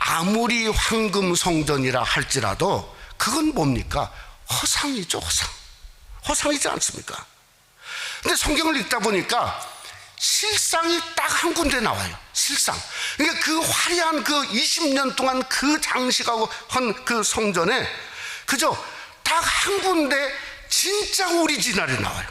아무리 황금 성전이라 할지라도 그건 뭡니까? 허상이죠. 허상이지 않습니까? 근데 성경을 읽다 보니까 실상이 딱 한 군데 나와요. 실상. 그러니까 그 화려한 그 20년 동안 그 장식하고 한 그 성전에 그저 딱 한 군데 진짜 오리지널이 나와요.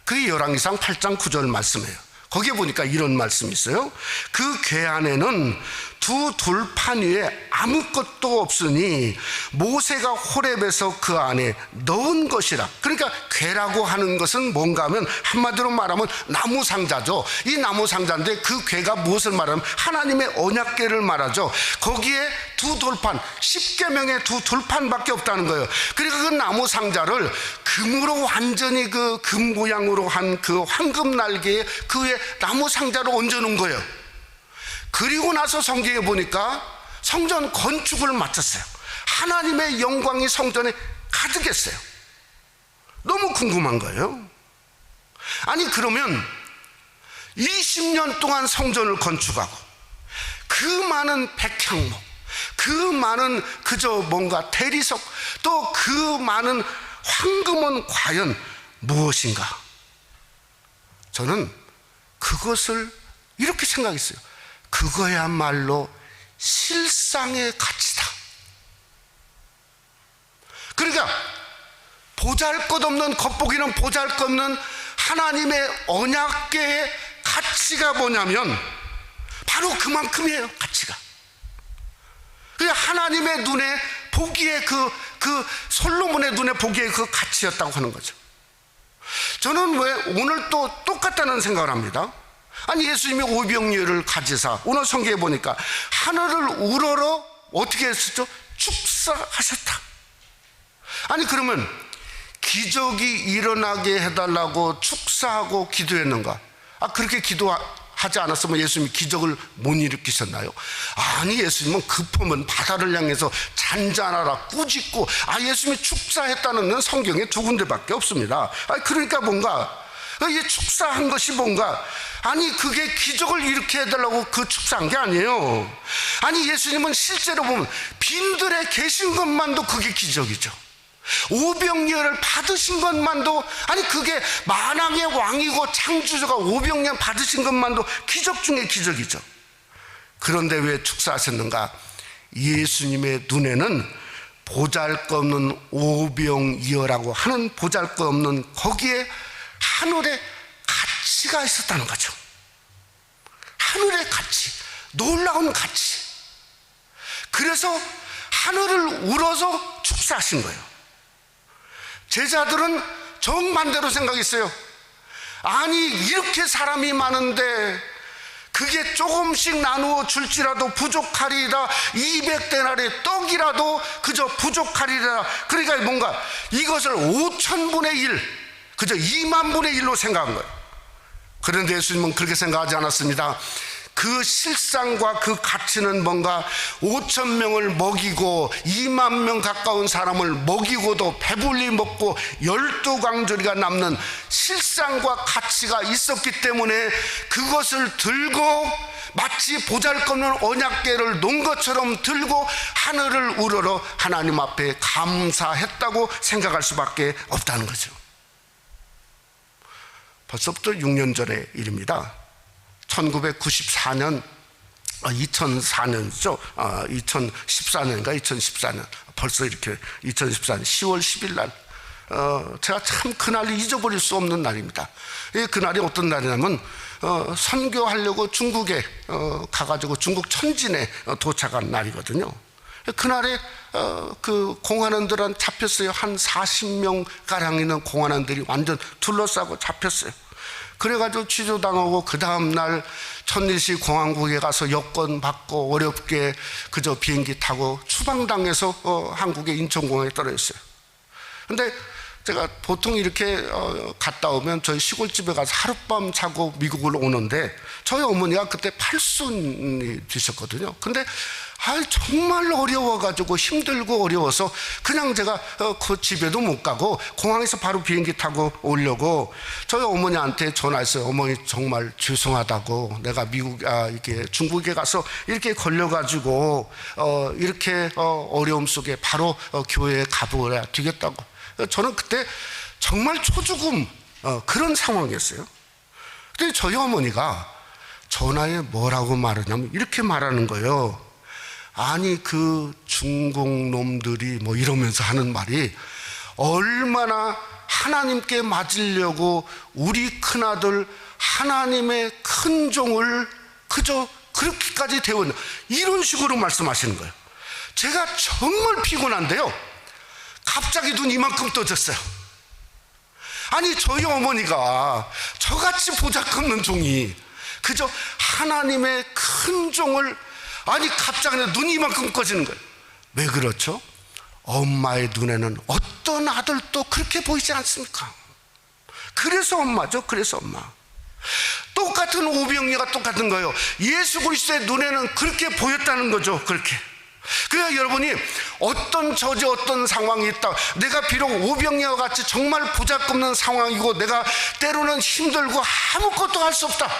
그게 열왕기상 8장 9절 말씀이에요. 거기에 보니까 이런 말씀이 있어요. 그 궤 안에는 두 돌판 위에 아무것도 없으니 모세가 호렙에서 그 안에 넣은 것이라. 그러니까 궤라고 하는 것은 뭔가 하면 한마디로 말하면 나무 상자죠. 이 나무 상자인데 그 궤가 무엇을 말하면 하나님의 언약궤를 말하죠. 거기에 두 돌판, 10계명의 두 돌판밖에 없다는 거예요. 그러니까 그 나무 상자를 금으로 완전히 그 금 모양으로 한 그 황금 날개에 그 위에 나무 상자를 얹어놓은 거예요. 그리고 나서 성경에 보니까 성전 건축을 마쳤어요. 하나님의 영광이 성전에 가득했어요. 너무 궁금한 거예요. 아니 그러면 20년 동안 성전을 건축하고 그 많은 백향목, 그 많은 그저 뭔가 대리석, 또 그 많은 황금은 과연 무엇인가? 저는 그것을 이렇게 생각했어요. 그거야말로 실상의 가치다. 그러니까 보잘것없는, 겉보기는 보잘것없는 하나님의 언약궤의 가치가 뭐냐면 바로 그만큼이에요. 가치가. 그냥 하나님의 눈에 보기에 그 솔로몬의 눈에 보기에 그 가치였다고 하는 거죠. 저는 왜 오늘 또 똑같다는 생각을 합니다. 아니 예수님이 오병이어를 가지사 오늘 성경에 보니까 하늘을 우러러 어떻게 했었죠? 축사하셨다. 아니 그러면 기적이 일어나게 해달라고 축사하고 기도했는가? 그렇게 기도하지 않았으면 예수님이 기적을 못 일으키셨나요? 아니 예수님은 급하면 바다를 향해서 잔잔하라 꾸짖고 예수님이 축사했다는 성경에 두 군데밖에 없습니다. 그러니까 뭔가 이 축사한 것이 뭔가, 아니 그게 기적을 일으켜 해달라고 그 축사한 게 아니에요. 아니 예수님은 실제로 보면 빈들에 계신 것만도 그게 기적이죠. 오병이어를 받으신 것만도, 아니 그게 만왕의 왕이고 창조주가 오병이어 받으신 것만도 기적 중에 기적이죠. 그런데 왜 축사하셨는가? 예수님의 눈에는 보잘것없는 오병이어라고 하는 보잘것없는 거기에 하늘의 가치가 있었다는 거죠. 하늘의 가치, 놀라운 가치. 그래서 하늘을 우러서 축사하신 거예요. 제자들은 정반대로 생각했어요. 아니 이렇게 사람이 많은데 그게 조금씩 나누어 줄지라도 부족하리이다. 200데나리의 떡이라도 그저 부족하리이다. 그러니까 뭔가 이것을 5,000분의 1, 그저 20,000분의 1로 생각한 거예요. 그런데 예수님은 그렇게 생각하지 않았습니다. 그 실상과 그 가치는 뭔가 5,000명을 먹이고 20,000명 가까운 사람을 먹이고도 배불리 먹고 12광주리가 남는 실상과 가치가 있었기 때문에 그것을 들고 마치 보잘것없는 언약궤를 놓은 것처럼 들고 하늘을 우러러 하나님 앞에 감사했다고 생각할 수밖에 없다는 거죠. 벌써부터 6년 전의 일입니다. 1994년, 2004년이죠. 2014년인가 2014년. 벌써 이렇게 2014년 10월 10일 날. 제가 참 그날을 잊어버릴 수 없는 날입니다. 그날이 어떤 날이냐면, 선교하려고 중국에 가가지고 중국 천진에 도착한 날이거든요. 그날에 그 공안원들은 잡혔어요. 한 40명 가량 있는 공안원들이 완전 둘러싸고 잡혔어요. 그래가지고 취조당하고 그 다음날 천일시 공항국에 가서 여권 받고 어렵게 그저 비행기 타고 추방당해서 한국의 인천공항에 떨어졌어요. 근데 제가 보통 이렇게 갔다 오면 저희 시골집에 가서 하룻밤 자고 미국을 오는데 저희 어머니가 그때 팔순이 되셨거든요. 근데 정말 어려워가지고 힘들고 어려워서 그냥 제가 그 집에도 못 가고 공항에서 바로 비행기 타고 오려고 저희 어머니한테 전화했어요. 어머니 정말 죄송하다고, 내가 이렇게 중국에 가서 이렇게 걸려가지고 이렇게 어려움 속에 바로 교회에 가보아야 되겠다고. 저는 그때 정말 초죽음 그런 상황이었어요. 근데 저희 어머니가 전화에 뭐라고 말하냐면 이렇게 말하는 거예요. 아니 그 중국 놈들이 뭐 이러면서 하는 말이 얼마나 하나님께 맞으려고 우리 큰아들 하나님의 큰 종을 그저 그렇게까지 되었나? 이런 식으로 말씀하시는 거예요. 제가 정말 피곤한데요, 갑자기 눈 이만큼 떠졌어요. 아니, 저희 어머니가 저같이 보잘것없는 종이 그저 하나님의 큰 종을, 아니 갑자기 눈이 이만큼 꺼지는 거예요. 왜 그렇죠? 엄마의 눈에는 어떤 아들도 그렇게 보이지 않습니까? 그래서 엄마죠. 그래서 엄마. 똑같은 오병이어가 똑같은 거예요. 예수 그리스도의 눈에는 그렇게 보였다는 거죠. 그렇게. 그러니까 여러분이 어떤 저지 어떤 상황이 있다, 내가 비록 오병이어 같이 정말 보잘것없는 상황이고 내가 때로는 힘들고 아무것도 할 수 없다,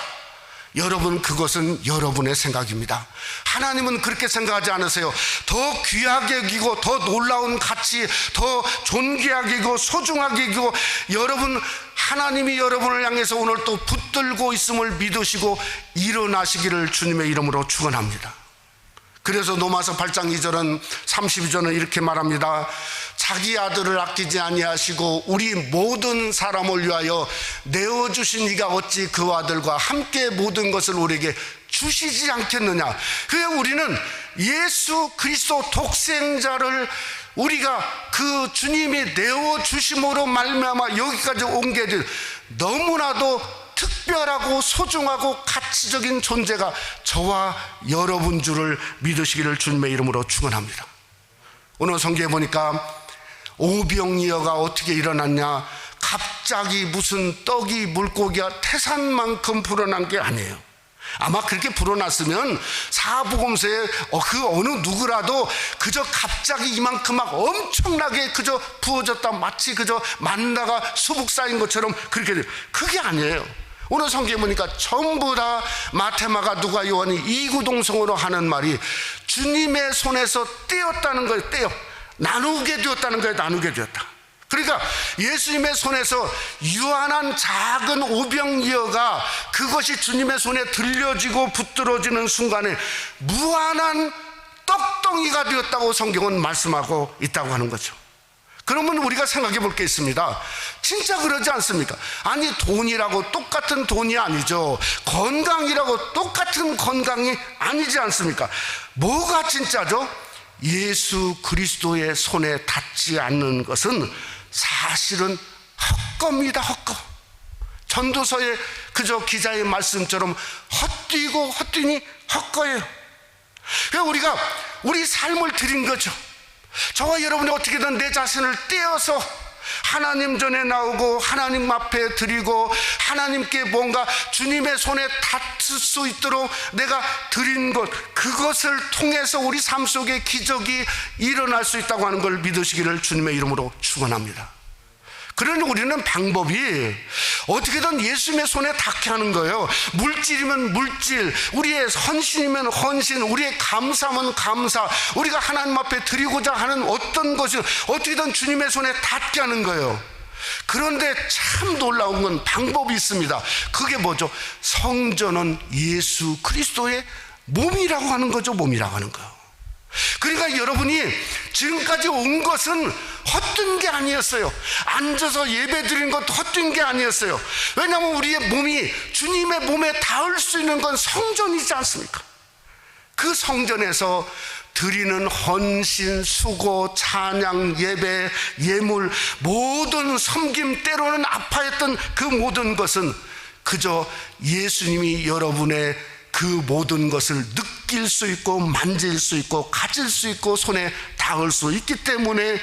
여러분, 그것은 여러분의 생각입니다. 하나님은 그렇게 생각하지 않으세요. 더 귀하게 여기고 더 놀라운 가치, 더 존귀하게 여기고 소중하게 여기고, 여러분, 하나님이 여러분을 향해서 오늘 또 붙들고 있음을 믿으시고 일어나시기를 주님의 이름으로 축원합니다. 그래서 로마서 8장 2절은 32절은 이렇게 말합니다. 자기 아들을 아끼지 아니하시고 우리 모든 사람을 위하여 내어주신 이가 어찌 그 아들과 함께 모든 것을 우리에게 주시지 않겠느냐. 그래, 우리는 예수 그리스도 독생자를 우리가 그 주님이 내어주심으로 말미암아 여기까지 온 게 너무나도 특별하고 소중하고 가치적인 존재가 저와 여러분 줄을 믿으시기를 주님의 이름으로 축원합니다. 오늘 성경에 보니까 오병이어가 어떻게 일어났냐, 갑자기 무슨 떡이 물고기가 태산만큼 불어난 게 아니에요. 아마 그렇게 불어났으면 사복음서에 그 어느 누구라도 그저 갑자기 이만큼 막 엄청나게 그저 부어졌다, 마치 그저 만나가 수북 쌓인 것처럼 그렇게 돼요. 그게 아니에요. 오늘 성경에 보니까 전부 다 마태, 마가, 누가, 요한이 이구동성으로 하는 말이 주님의 손에서 떼었다는 거예요. 떼어 나누게 되었다는 거예요. 나누게 되었다. 그러니까 예수님의 손에서 유한한 작은 오병이어가 그것이 주님의 손에 들려지고 붙들어지는 순간에 무한한 떡덩이가 되었다고 성경은 말씀하고 있다고 하는 거죠. 그러면 우리가 생각해 볼 게 있습니다. 진짜 그러지 않습니까? 아니, 돈이라고 똑같은 돈이 아니죠. 건강이라고 똑같은 건강이 아니지 않습니까? 뭐가 진짜죠? 예수 그리스도의 손에 닿지 않는 것은 사실은 헛겁니다. 헛거. 전도서의 그저 기자의 말씀처럼 헛뛰고 헛뛰니 헛거예요. 그러니까 우리가 우리 삶을 드린 거죠. 저와 여러분이 어떻게든 내 자신을 떼어서 하나님 전에 나오고 하나님 앞에 드리고 하나님께 뭔가 주님의 손에 닿을 수 있도록 내가 드린 것, 그것을 통해서 우리 삶 속에 기적이 일어날 수 있다고 하는 걸 믿으시기를 주님의 이름으로 축원합니다. 그러니 우리는 방법이 어떻게든 예수님의 손에 닿게 하는 거예요. 물질이면 물질, 우리의 헌신이면 헌신, 우리의 감사면 감사, 우리가 하나님 앞에 드리고자 하는 어떤 것을 어떻게든 주님의 손에 닿게 하는 거예요. 그런데 참 놀라운 건 방법이 있습니다. 그게 뭐죠? 성전은 예수 그리스도의 몸이라고 하는 거죠. 몸이라고 하는 거예요. 그러니까 여러분이 지금까지 온 것은 헛된 게 아니었어요. 앉아서 예배 드리는 것도 헛된 게 아니었어요. 왜냐하면 우리의 몸이 주님의 몸에 닿을 수 있는 건 성전이지 않습니까? 그 성전에서 드리는 헌신, 수고, 찬양, 예배, 예물, 모든 섬김, 때로는 아파했던 그 모든 것은 그저 예수님이 여러분의 그 모든 것을 느낄 수 있고 만질 수 있고 가질 수 있고 손에 닿을 수 있기 때문에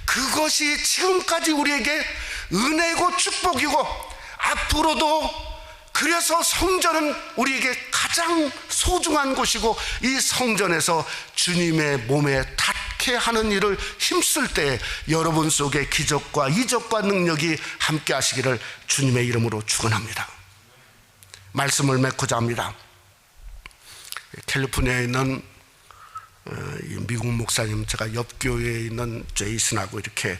그것이 지금까지 우리에게 은혜고 축복이고 앞으로도, 그래서 성전은 우리에게 가장 소중한 곳이고 이 성전에서 주님의 몸에 닿게 하는 일을 힘쓸 때 여러분 속에 기적과 이적과 능력이 함께 하시기를 주님의 이름으로 축원합니다. 말씀을 맺고자 합니다. 캘리포니아에 있는 미국 목사님, 제가 옆 교회에 있는 제이슨하고 이렇게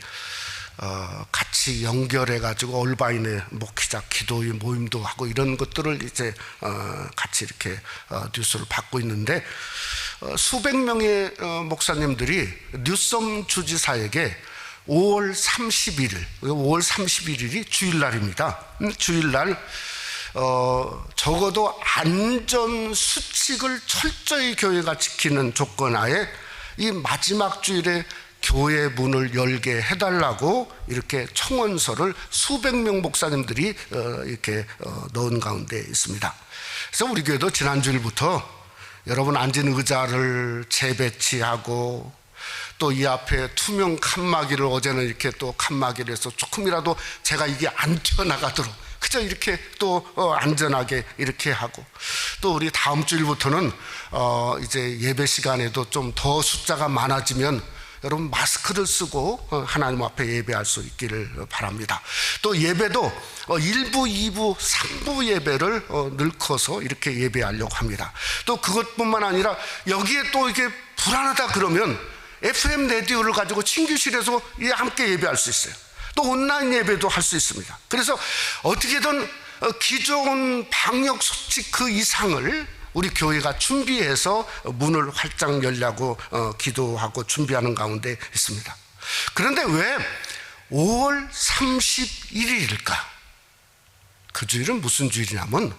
같이 연결해 가지고 얼바인의 목회자 기도의 모임도 하고 이런 것들을 이제 같이 이렇게 뉴스를 받고 있는데, 수백 명의 목사님들이 뉴섬 주지사에게 5월 31일이 주일날입니다. 주일날 적어도 안전 수칙을 철저히 교회가 지키는 조건 하에 이 마지막 주일에 교회 문을 열게 해달라고 이렇게 청원서를 수백 명 목사님들이 이렇게 넣은 가운데 있습니다. 그래서 우리 교회도 지난 주일부터 여러분 앉은 의자를 재배치하고 또 이 앞에 투명 칸막이를 어제는 이렇게 또 칸막이를 해서 조금이라도 제가 이게 안 튀어나가도록 그저 이렇게 또 안전하게 이렇게 하고 또 우리 다음 주일부터는 이제 예배 시간에도 좀 더 숫자가 많아지면 여러분 마스크를 쓰고 하나님 앞에 예배할 수 있기를 바랍니다. 또 예배도 1부, 2부, 3부 예배를 늘커서 이렇게 예배하려고 합니다. 또 그것뿐만 아니라 여기에 또 이게 불안하다 그러면 FM 라디오를 가지고 친교실에서 함께 예배할 수 있어요. 또 온라인 예배도 할 수 있습니다. 그래서 어떻게든 기존 방역 수칙 그 이상을 우리 교회가 준비해서 문을 활짝 열려고 기도하고 준비하는 가운데 있습니다. 그런데 왜 5월 31일일까? 그 주일은 무슨 주일이냐면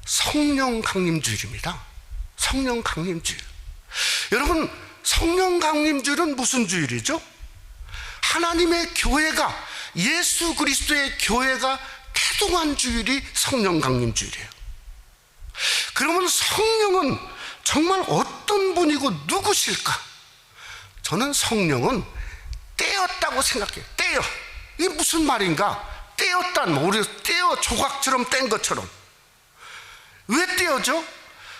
성령 강림 주일입니다. 성령 강림 주일. 여러분, 성령 강림 주일은 무슨 주일이죠? 하나님의 교회가, 예수 그리스도의 교회가 태동한 주일이 성령 강림 주일이에요. 그러면 성령은 정말 어떤 분이고 누구실까? 저는 성령은 떼었다고 생각해요. 떼어. 이게 무슨 말인가? 떼었단 말, 우리 떼어 조각처럼 뗀 것처럼. 왜 떼어져?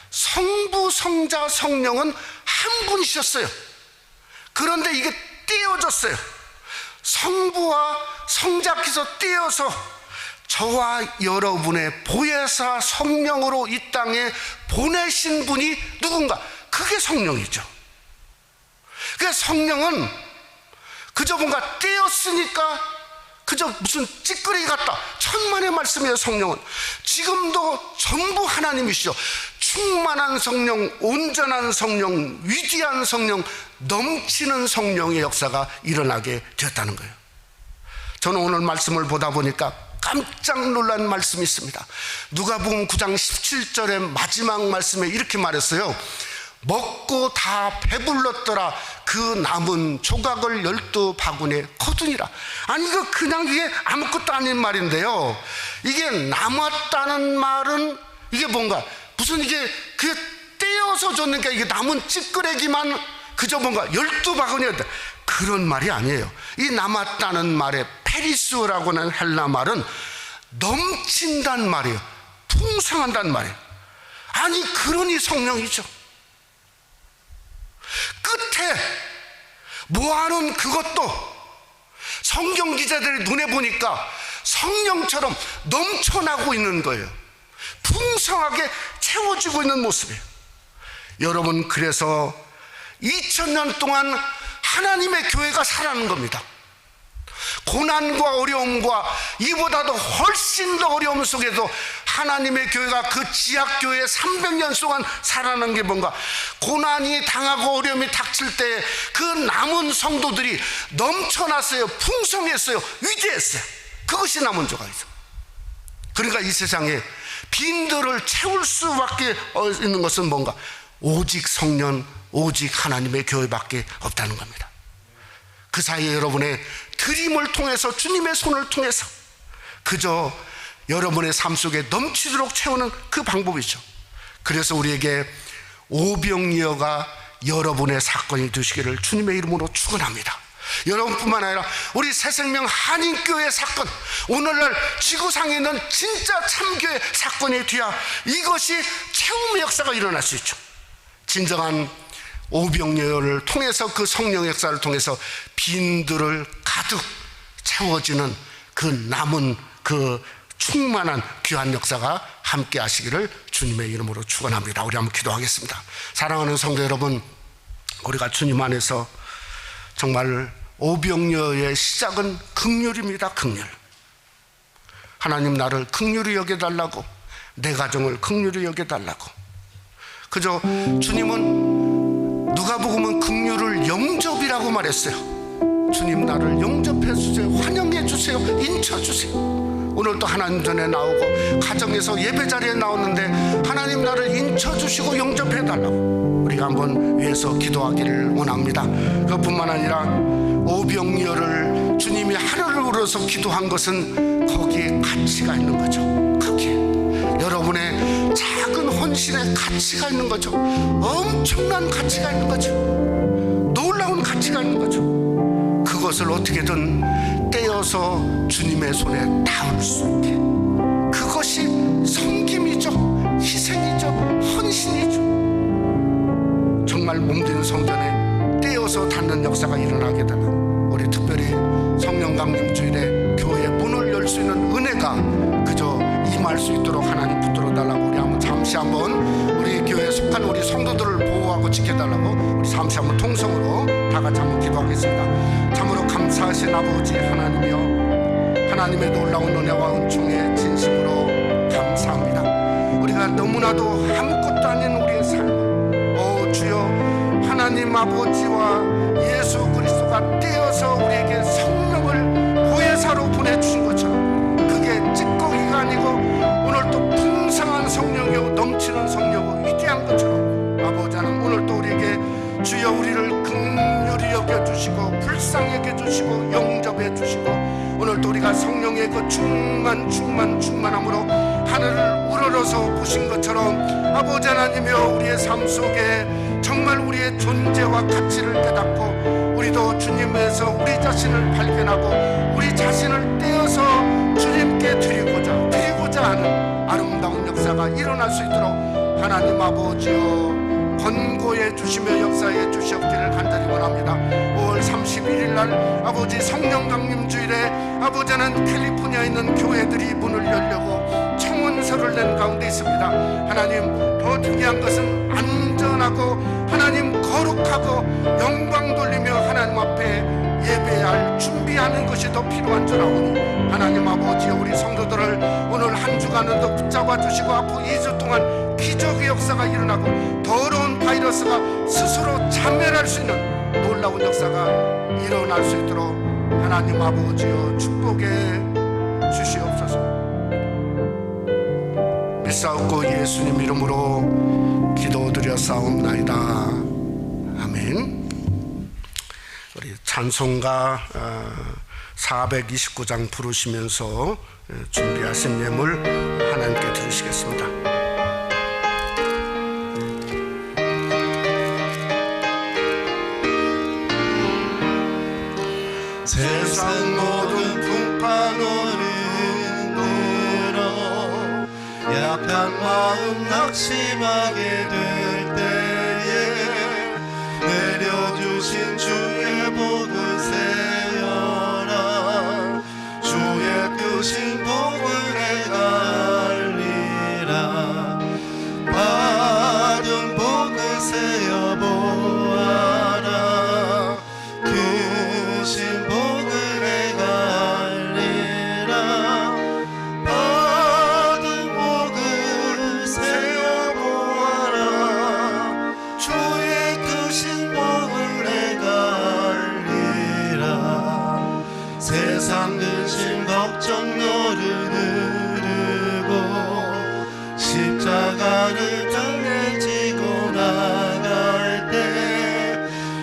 성부, 성자, 성령은 한 분이셨어요. 그런데 이게 떼어졌어요. 성부와 성자께서 떼어서 저와 여러분의 보혜사 성령으로 이 땅에 보내신 분이 누군가? 그게 성령이죠. 그러니까 성령은 그저 뭔가 떼었으니까 그저 무슨 찌끄레기 같다. 천만의 말씀이에요. 성령은 지금도 전부 하나님이시죠. 충만한 성령, 온전한 성령, 위대한 성령, 넘치는 성령의 역사가 일어나게 되었다는 거예요. 저는 오늘 말씀을 보다 보니까 깜짝 놀란 말씀이 있습니다. 누가복음 9장 17절의 마지막 말씀에 이렇게 말했어요. 먹고 다 배불렀더라. 그 남은 조각을 12바구니에 거두니라. 아니 이거 그냥 이게 아무것도 아닌 말인데요. 이게 남았다는 말은 이게 뭔가 무슨 이게 그게 떼어서 줬는가, 이게 남은 찌끄레기만 그저 뭔가 12바구니였다. 그런 말이 아니에요. 이 남았다는 말에 페리스라고는 헬라 말은 넘친다는 말이에요. 풍성한다는 말이에요. 아니 그러니 성령이죠. 끝에 모아놓은 그것도 성경 기자들의 눈에 보니까 성령처럼 넘쳐나고 있는 거예요. 풍성하게 채워지고 있는 모습이에요. 여러분, 그래서 2000년 동안 하나님의 교회가 살아가는 겁니다. 고난과 어려움과 이보다도 훨씬 더 어려움 속에도 하나님의 교회가 그 지약교회 300년 동안 살아난 게 뭔가, 고난이 당하고 어려움이 닥칠 때 그 남은 성도들이 넘쳐났어요. 풍성했어요. 위대했어요. 그것이 남은 조각이죠. 그러니까 이 세상에 빈들을 채울 수밖에 있는 것은 뭔가, 오직 성령, 오직 하나님의 교회밖에 없다는 겁니다. 그 사이에 여러분의 드림을 통해서, 주님의 손을 통해서 그저 여러분의 삶 속에 넘치도록 채우는 그 방법이죠. 그래서 우리에게 오병이어가 여러분의 사건이 되시기를 주님의 이름으로 축원합니다. 여러분뿐만 아니라 우리 새생명 한인교회 사건, 오늘날 지구상에 있는 진짜 참교회 사건이 돼야 이것이 채움의 역사가 일어날 수 있죠. 진정한 오병이어를 통해서, 그 성령 역사를 통해서 빈들을 가득 채워지는 그 남은 그 충만한 귀한 역사가 함께 하시기를 주님의 이름으로 축원합니다. 우리 한번 기도하겠습니다. 사랑하는 성도 여러분, 우리가 주님 안에서 정말 오병이어의 시작은 긍휼입니다. 긍휼. 하나님 나를 긍휼히 여겨달라고, 내 가정을 긍휼히 여겨달라고. 그저 주님은 누가복음은 긍휼을 영접이라고 말했어요. 주님 나를 영접해 주세요. 환영해 주세요. 인쳐 주세요. 오늘도 하나님 전에 나오고 가정에서 예배 자리에 나오는데 하나님 나를 인쳐주시고 영접해달라고 우리가 한번 위해서 기도하기를 원합니다. 그것뿐만 아니라 오병이어를 주님이 하늘을 우러서 기도한 것은 거기에 가치가 있는 거죠. 거기에 여러분의 작은 헌신의 가치가 있는 거죠. 엄청난 가치가 있는 거죠. 놀라운 가치가 있는 거죠. 그것을 어떻게든 떼어서 주님의 손에 닿을 수 있게, 그것이 섬김이죠, 희생이죠, 헌신이죠. 정말 몸된 성전에 떼어서 닿는 역사가 일어나게 되는, 우리 특별히 성령 강림 주일에 교회 문을 열 수 있는 은혜가 그저 임할 수 있도록 하나님 붙들어 달라고 우리 한번 잠시 한번 우리 교회에 속한 우리 성도들을 보호하고 지켜달라고 우리 잠시 한번 통성으로 다 같이 한번 기도하겠습니다. 참으로 감사하신 아버지 하나님이여, 하나님의 놀라운 은혜와 은총에 진심으로 감사합니다. 우리가 너무나도 아무것도 아닌 우리의 삶, 주여 하나님 아버지와 예수 그리스도가 떼어서 우리에게 성령을 보혜사로 보내주신 것처럼 그게 찌꺼기가 아니고 오늘 또 풍성한 성령이요 넘치는 성령이요 위대한 것처럼 아버지 하나님 오늘 또 우리에게 주여 우리를 긍휼히 여겨주시고 불쌍히 여겨주시고 영접해 주시고 오늘 또 우리가 성령의 그 충만함으로 하늘을 우러러서 보신 것처럼 아버지 하나님이여 우리의 삶 속에 정말 우리의 존재와 가치를 깨닫고 우리도 주님에서 우리 자신을 발견하고 우리 자신을 떼어서 주님께 드리고자 하는 아름다운 역사가 일어날 수 있도록 하나님 아버지여 권고해 주시며 역사해 주시옵기를 간절히 원합니다. 5월 31일 날 아버지 성령 강림 주일에 아버지는 캘리포니아에 있는 교회들이 문을 열려고 청원서를 낸 가운데 있습니다. 하나님 더 중요한 것은 안전하고 하나님 거룩하고 영광 돌리며 하나님 앞에 예배할 준비하는 것이 더 필요한 줄 아오니 하나님 아버지여 우리 성도들을 오늘 한 주간은 붙잡아 주시고 앞으로 2주 동안 기적의 역사가 일어나고 더러운 바이러스가 스스로 자멸할 수 있는 놀라운 역사가 일어날 수 있도록 하나님 아버지여 축복해 주시옵소서. 믿사옵고 예수님 이름으로 기도드렸사옵나이다. 아멘. 우리 찬송가 429장 부르시면서 준비하신 예물 하나님께 드리시겠습니다. 세상 모든 풍파노름으로 약한 마음 낙심하게 될 때에 내려주신 주의 복을 세어라 주의 크신 복을 내가 알리라 받은 복을 세어보아라 크신 복을 내가 알리라 받은 복을 세어보아라 주의 크신 복을 내가 알리라 세상 근심 걱정 너를 누르고 십자가를 등에 지고 나갈 때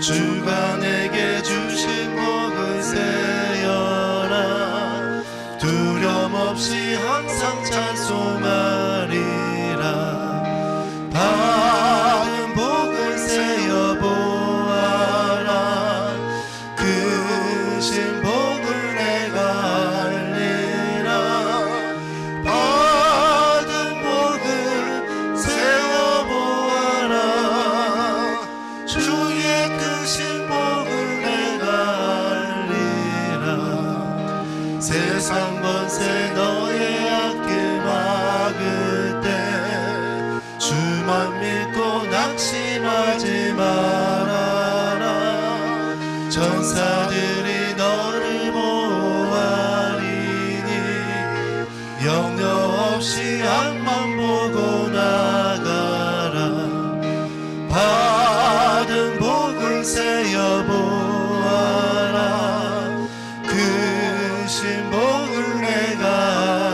주가 내게 주신 복을 세어라 두려움 없이 항상 찬송하리라 받은 복을 세어보아라 크신 복을 내가 알리라 받은 복을 세어보아라 주의 크신 복을 내가 알리라 세상 권세 너의 앞길 막을 때 주만 믿고 낙심하지 말아라 전사들이 너를 보호하리니 염려 없이 앞만 보고 나가라 받은 복을 세어보아라 크신 복을 내가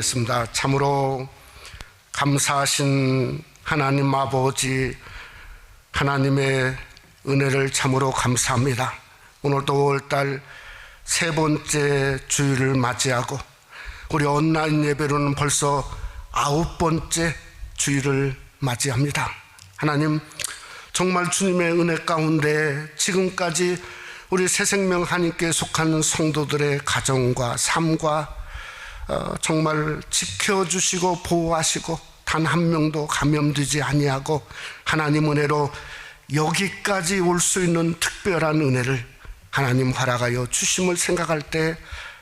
기도하겠습니다. 참으로 감사하신 하나님 아버지, 하나님의 은혜를 참으로 감사합니다. 오늘도 5월달 세 번째 주일을 맞이하고 우리 온라인 예배로는 벌써 9번째 주일을 맞이합니다. 하나님, 정말 주님의 은혜 가운데 지금까지 우리 새생명 하나님께 속한 성도들의 가정과 삶과 정말 지켜주시고 보호하시고 단 한 명도 감염되지 아니하고 하나님 은혜로 여기까지 올 수 있는 특별한 은혜를 하나님 허락하여 주심을 생각할 때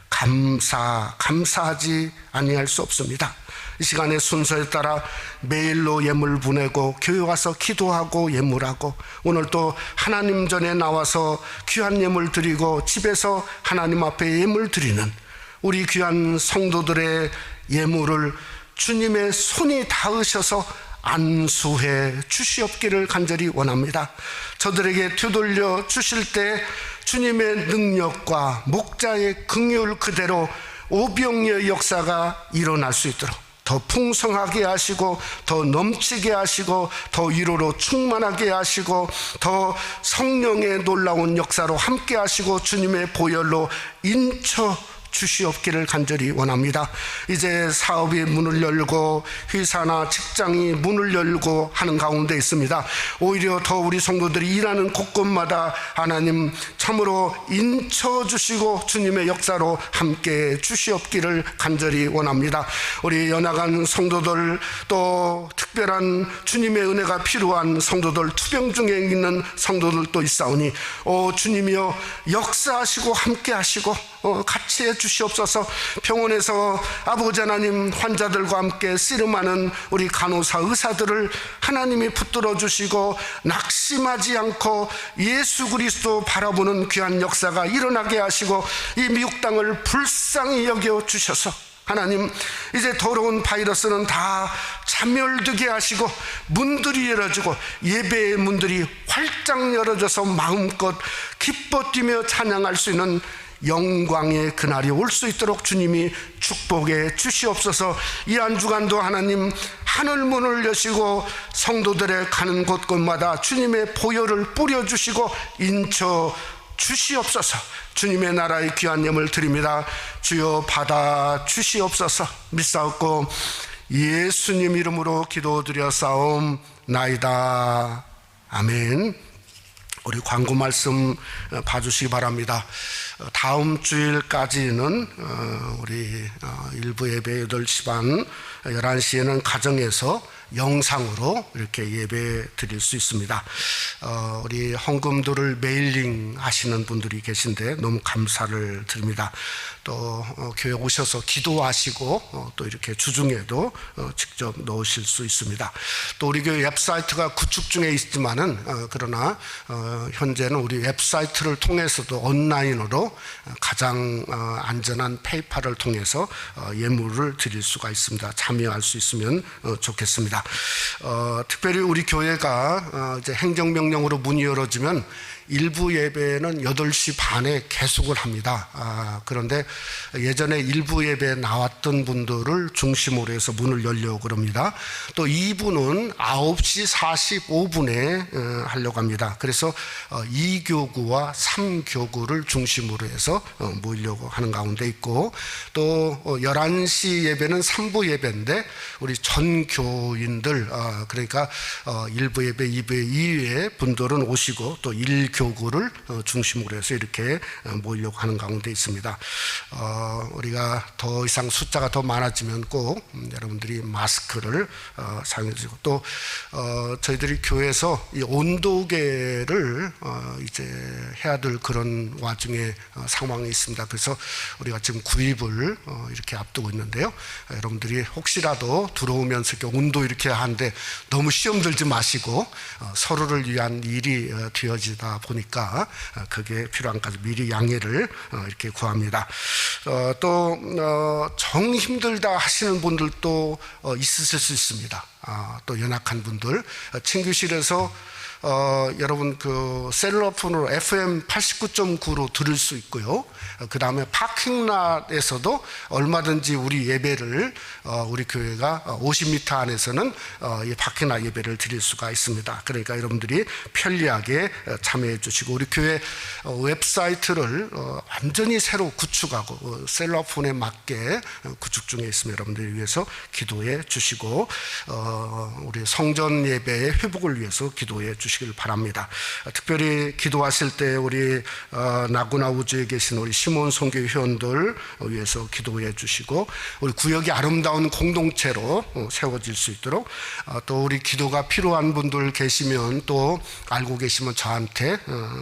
감사하지 아니할 수 없습니다. 이 시간의 순서에 따라 메일로 예물 보내고 교회 와서 기도하고 예물하고 오늘 또 하나님 전에 나와서 귀한 예물 드리고 집에서 하나님 앞에 예물 드리는 우리 귀한 성도들의 예물을 주님의 손이 닿으셔서 안수해 주시옵기를 간절히 원합니다. 저들에게 되돌려 주실 때 주님의 능력과 목자의 긍휼 그대로 오병이의 역사가 일어날 수 있도록 더 풍성하게 하시고 더 넘치게 하시고 더 위로로 충만하게 하시고 더 성령의 놀라운 역사로 함께 하시고 주님의 보혈로 인쳐 주시옵기를 간절히 원합니다. 이제 사업이 문을 열고 회사나 직장이 문을 열고 하는 가운데 있습니다. 오히려 더 우리 성도들이 일하는 곳곳마다 하나님 참으로 인쳐 주시고 주님의 역사로 함께 주시옵기를 간절히 원합니다. 우리 연약한 성도들 또 특별한 주님의 은혜가 필요한 성도들, 투병 중에 있는 성도들도 있사오니 주님이여 역사하시고 함께 하시고 같이 해 주시옵소서. 병원에서 아버지 하나님 환자들과 함께 씨름하는 우리 간호사 의사들을 하나님이 붙들어 주시고 낙심하지 않고 예수 그리스도 바라보는 귀한 역사가 일어나게 하시고 이 미국 땅을 불쌍히 여겨 주셔서 하나님 이제 더러운 바이러스는 다 자멸되게 하시고 문들이 열어지고 예배의 문들이 활짝 열어져서 마음껏 기뻐 뛰며 찬양할 수 있는 영광의 그날이 올 수 있도록 주님이 축복해 주시옵소서. 이 한 주간도 하나님 하늘문을 여시고 성도들의 가는 곳곳마다 주님의 보혈을 뿌려주시고 인쳐 주시옵소서. 주님의 나라의 귀한 예물 드립니다. 주여 받아 주시옵소서. 믿사옵고 예수님 이름으로 기도드렸사옵나이다. 아멘. 우리 광고 말씀 봐주시기 바랍니다. 다음 주일까지는 우리 일부 예배 8시 반, 11시에는 가정에서 영상으로 이렇게 예배 드릴 수 있습니다. 우리 헌금들을 메일링 하시는 분들이 계신데 너무 감사를 드립니다. 또 교회 오셔서 기도하시고 또 이렇게 주중에도 직접 넣으실 수 있습니다. 또 우리 교회 웹사이트가 구축 중에 있지만은 그러나 현재는 우리 웹사이트를 통해서도 온라인으로 가장 안전한 페이팔을 통해서 예물을 드릴 수가 있습니다. 참여할 수 있으면 좋겠습니다. 특별히 우리 교회가 이제 행정명령으로 문이 열어지면 일부 예배는 8시 반에 계속을 합니다. 그런데 예전에 일부 예배에 나왔던 분들을 중심으로 해서 문을 열려고 그럽니다. 또 2부는 9시 45분에 하려고 합니다. 그래서 2교구와 3교구를 중심으로 해서 모이려고 하는 가운데 있고, 또 11시 예배는 3부 예배인데 우리 전교인들 그러니까 1부 예배, 2부 예배 이외의 분들은 오시고 또 1교구를 중심으로 해서 이렇게 모이려고 하는 가운데 있습니다. 우리가 더 이상 숫자가 더 많아지면 꼭 여러분들이 마스크를 사용해 주시고, 또 저희들이 교회에서 이 온도계를 이제 해야 될 그런 와중에 상황이 있습니다. 그래서 우리가 지금 구입을 이렇게 앞두고 있는데요. 여러분들이 혹시라도 들어오면서 이렇게 온도 이렇게 하는데 너무 시험 들지 마시고 서로를 위한 일이 되어지다 보니까 그게 필요한까지 미리 양해를 이렇게 구합니다. 또 정 힘들다 하시는 분들도 있으실 수 있습니다. 또 연약한 분들, 친교실에서 여러분 그 셀러폰으로 FM 89.9로 들을 수 있고요. 그 다음에 파킹랏에서도 얼마든지 우리 예배를 우리 교회가 50m 안에서는 이 파킹랏 예배를 드릴 수가 있습니다. 그러니까 여러분들이 편리하게 참여해 주시고, 우리 교회 웹사이트를 완전히 새로 구축하고 셀러폰에 맞게 구축 중에 있으면 여러분들을 위해서 기도해 주시고, 우리 성전 예배의 회복을 위해서 기도해 주시길 바랍니다. 특별히 기도하실 때 우리 나구나 우주에 계신 우리 시몬 선교 회원들 위해서 기도해 주시고, 우리 구역이 아름다운 공동체로 세워질 수 있도록, 또 우리 기도가 필요한 분들 계시면 또 알고 계시면 저한테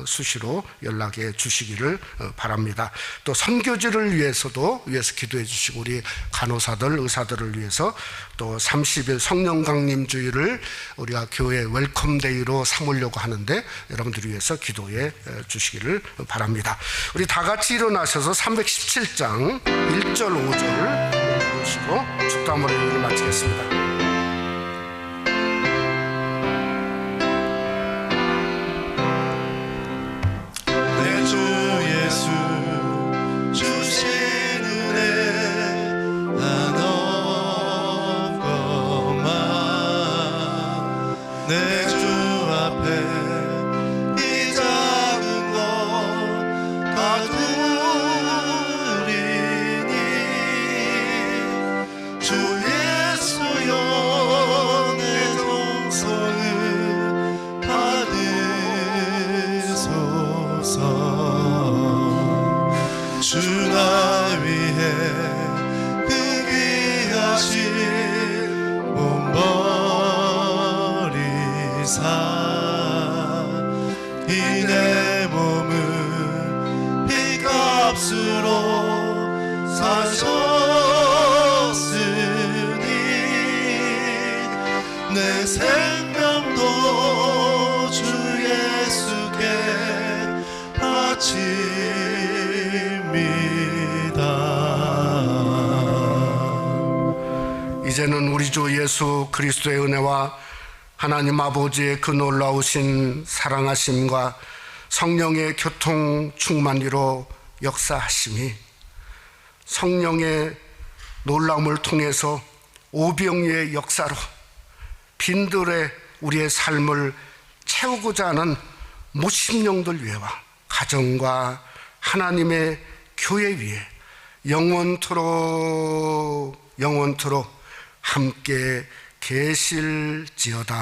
수시로 연락해 주시기를 바랍니다. 또 선교지를 위해서 기도해 주시고, 우리 간호사들, 의사들을 위해서 또 30일 성령 강림 주일을 우리가 교회 웰컴데이로 삼으려고 하는데 여러분들을 위해서 기도해 주시기를 바랍니다. 우리 다 같이 일어나셔서 317장 1절 5절 부르시고 축도함으로 예배를 마치겠습니다. 내 주 예수 주신 은혜 한없건만 내 주 앞에 이 작은 것 다 드리니 주 예수여 내 정성을 받으소서. 주 나 위해 그 귀하신 몸 버리사 이 내 몸을 피값으로 사셨으니 내 생명도 주 예수께 바칩니다. 이제는 우리 주 예수 그리스도의 은혜와 하나님 아버지의 그 놀라우신 사랑하심과 성령의 교통 충만히로 역사하심이 성령의 놀라움을 통해서 오병이의 역사로 빈들의 우리의 삶을 채우고자 하는 모심령들 위에와 가정과 하나님의 교회 위에 영원토록 함께 계실지어다.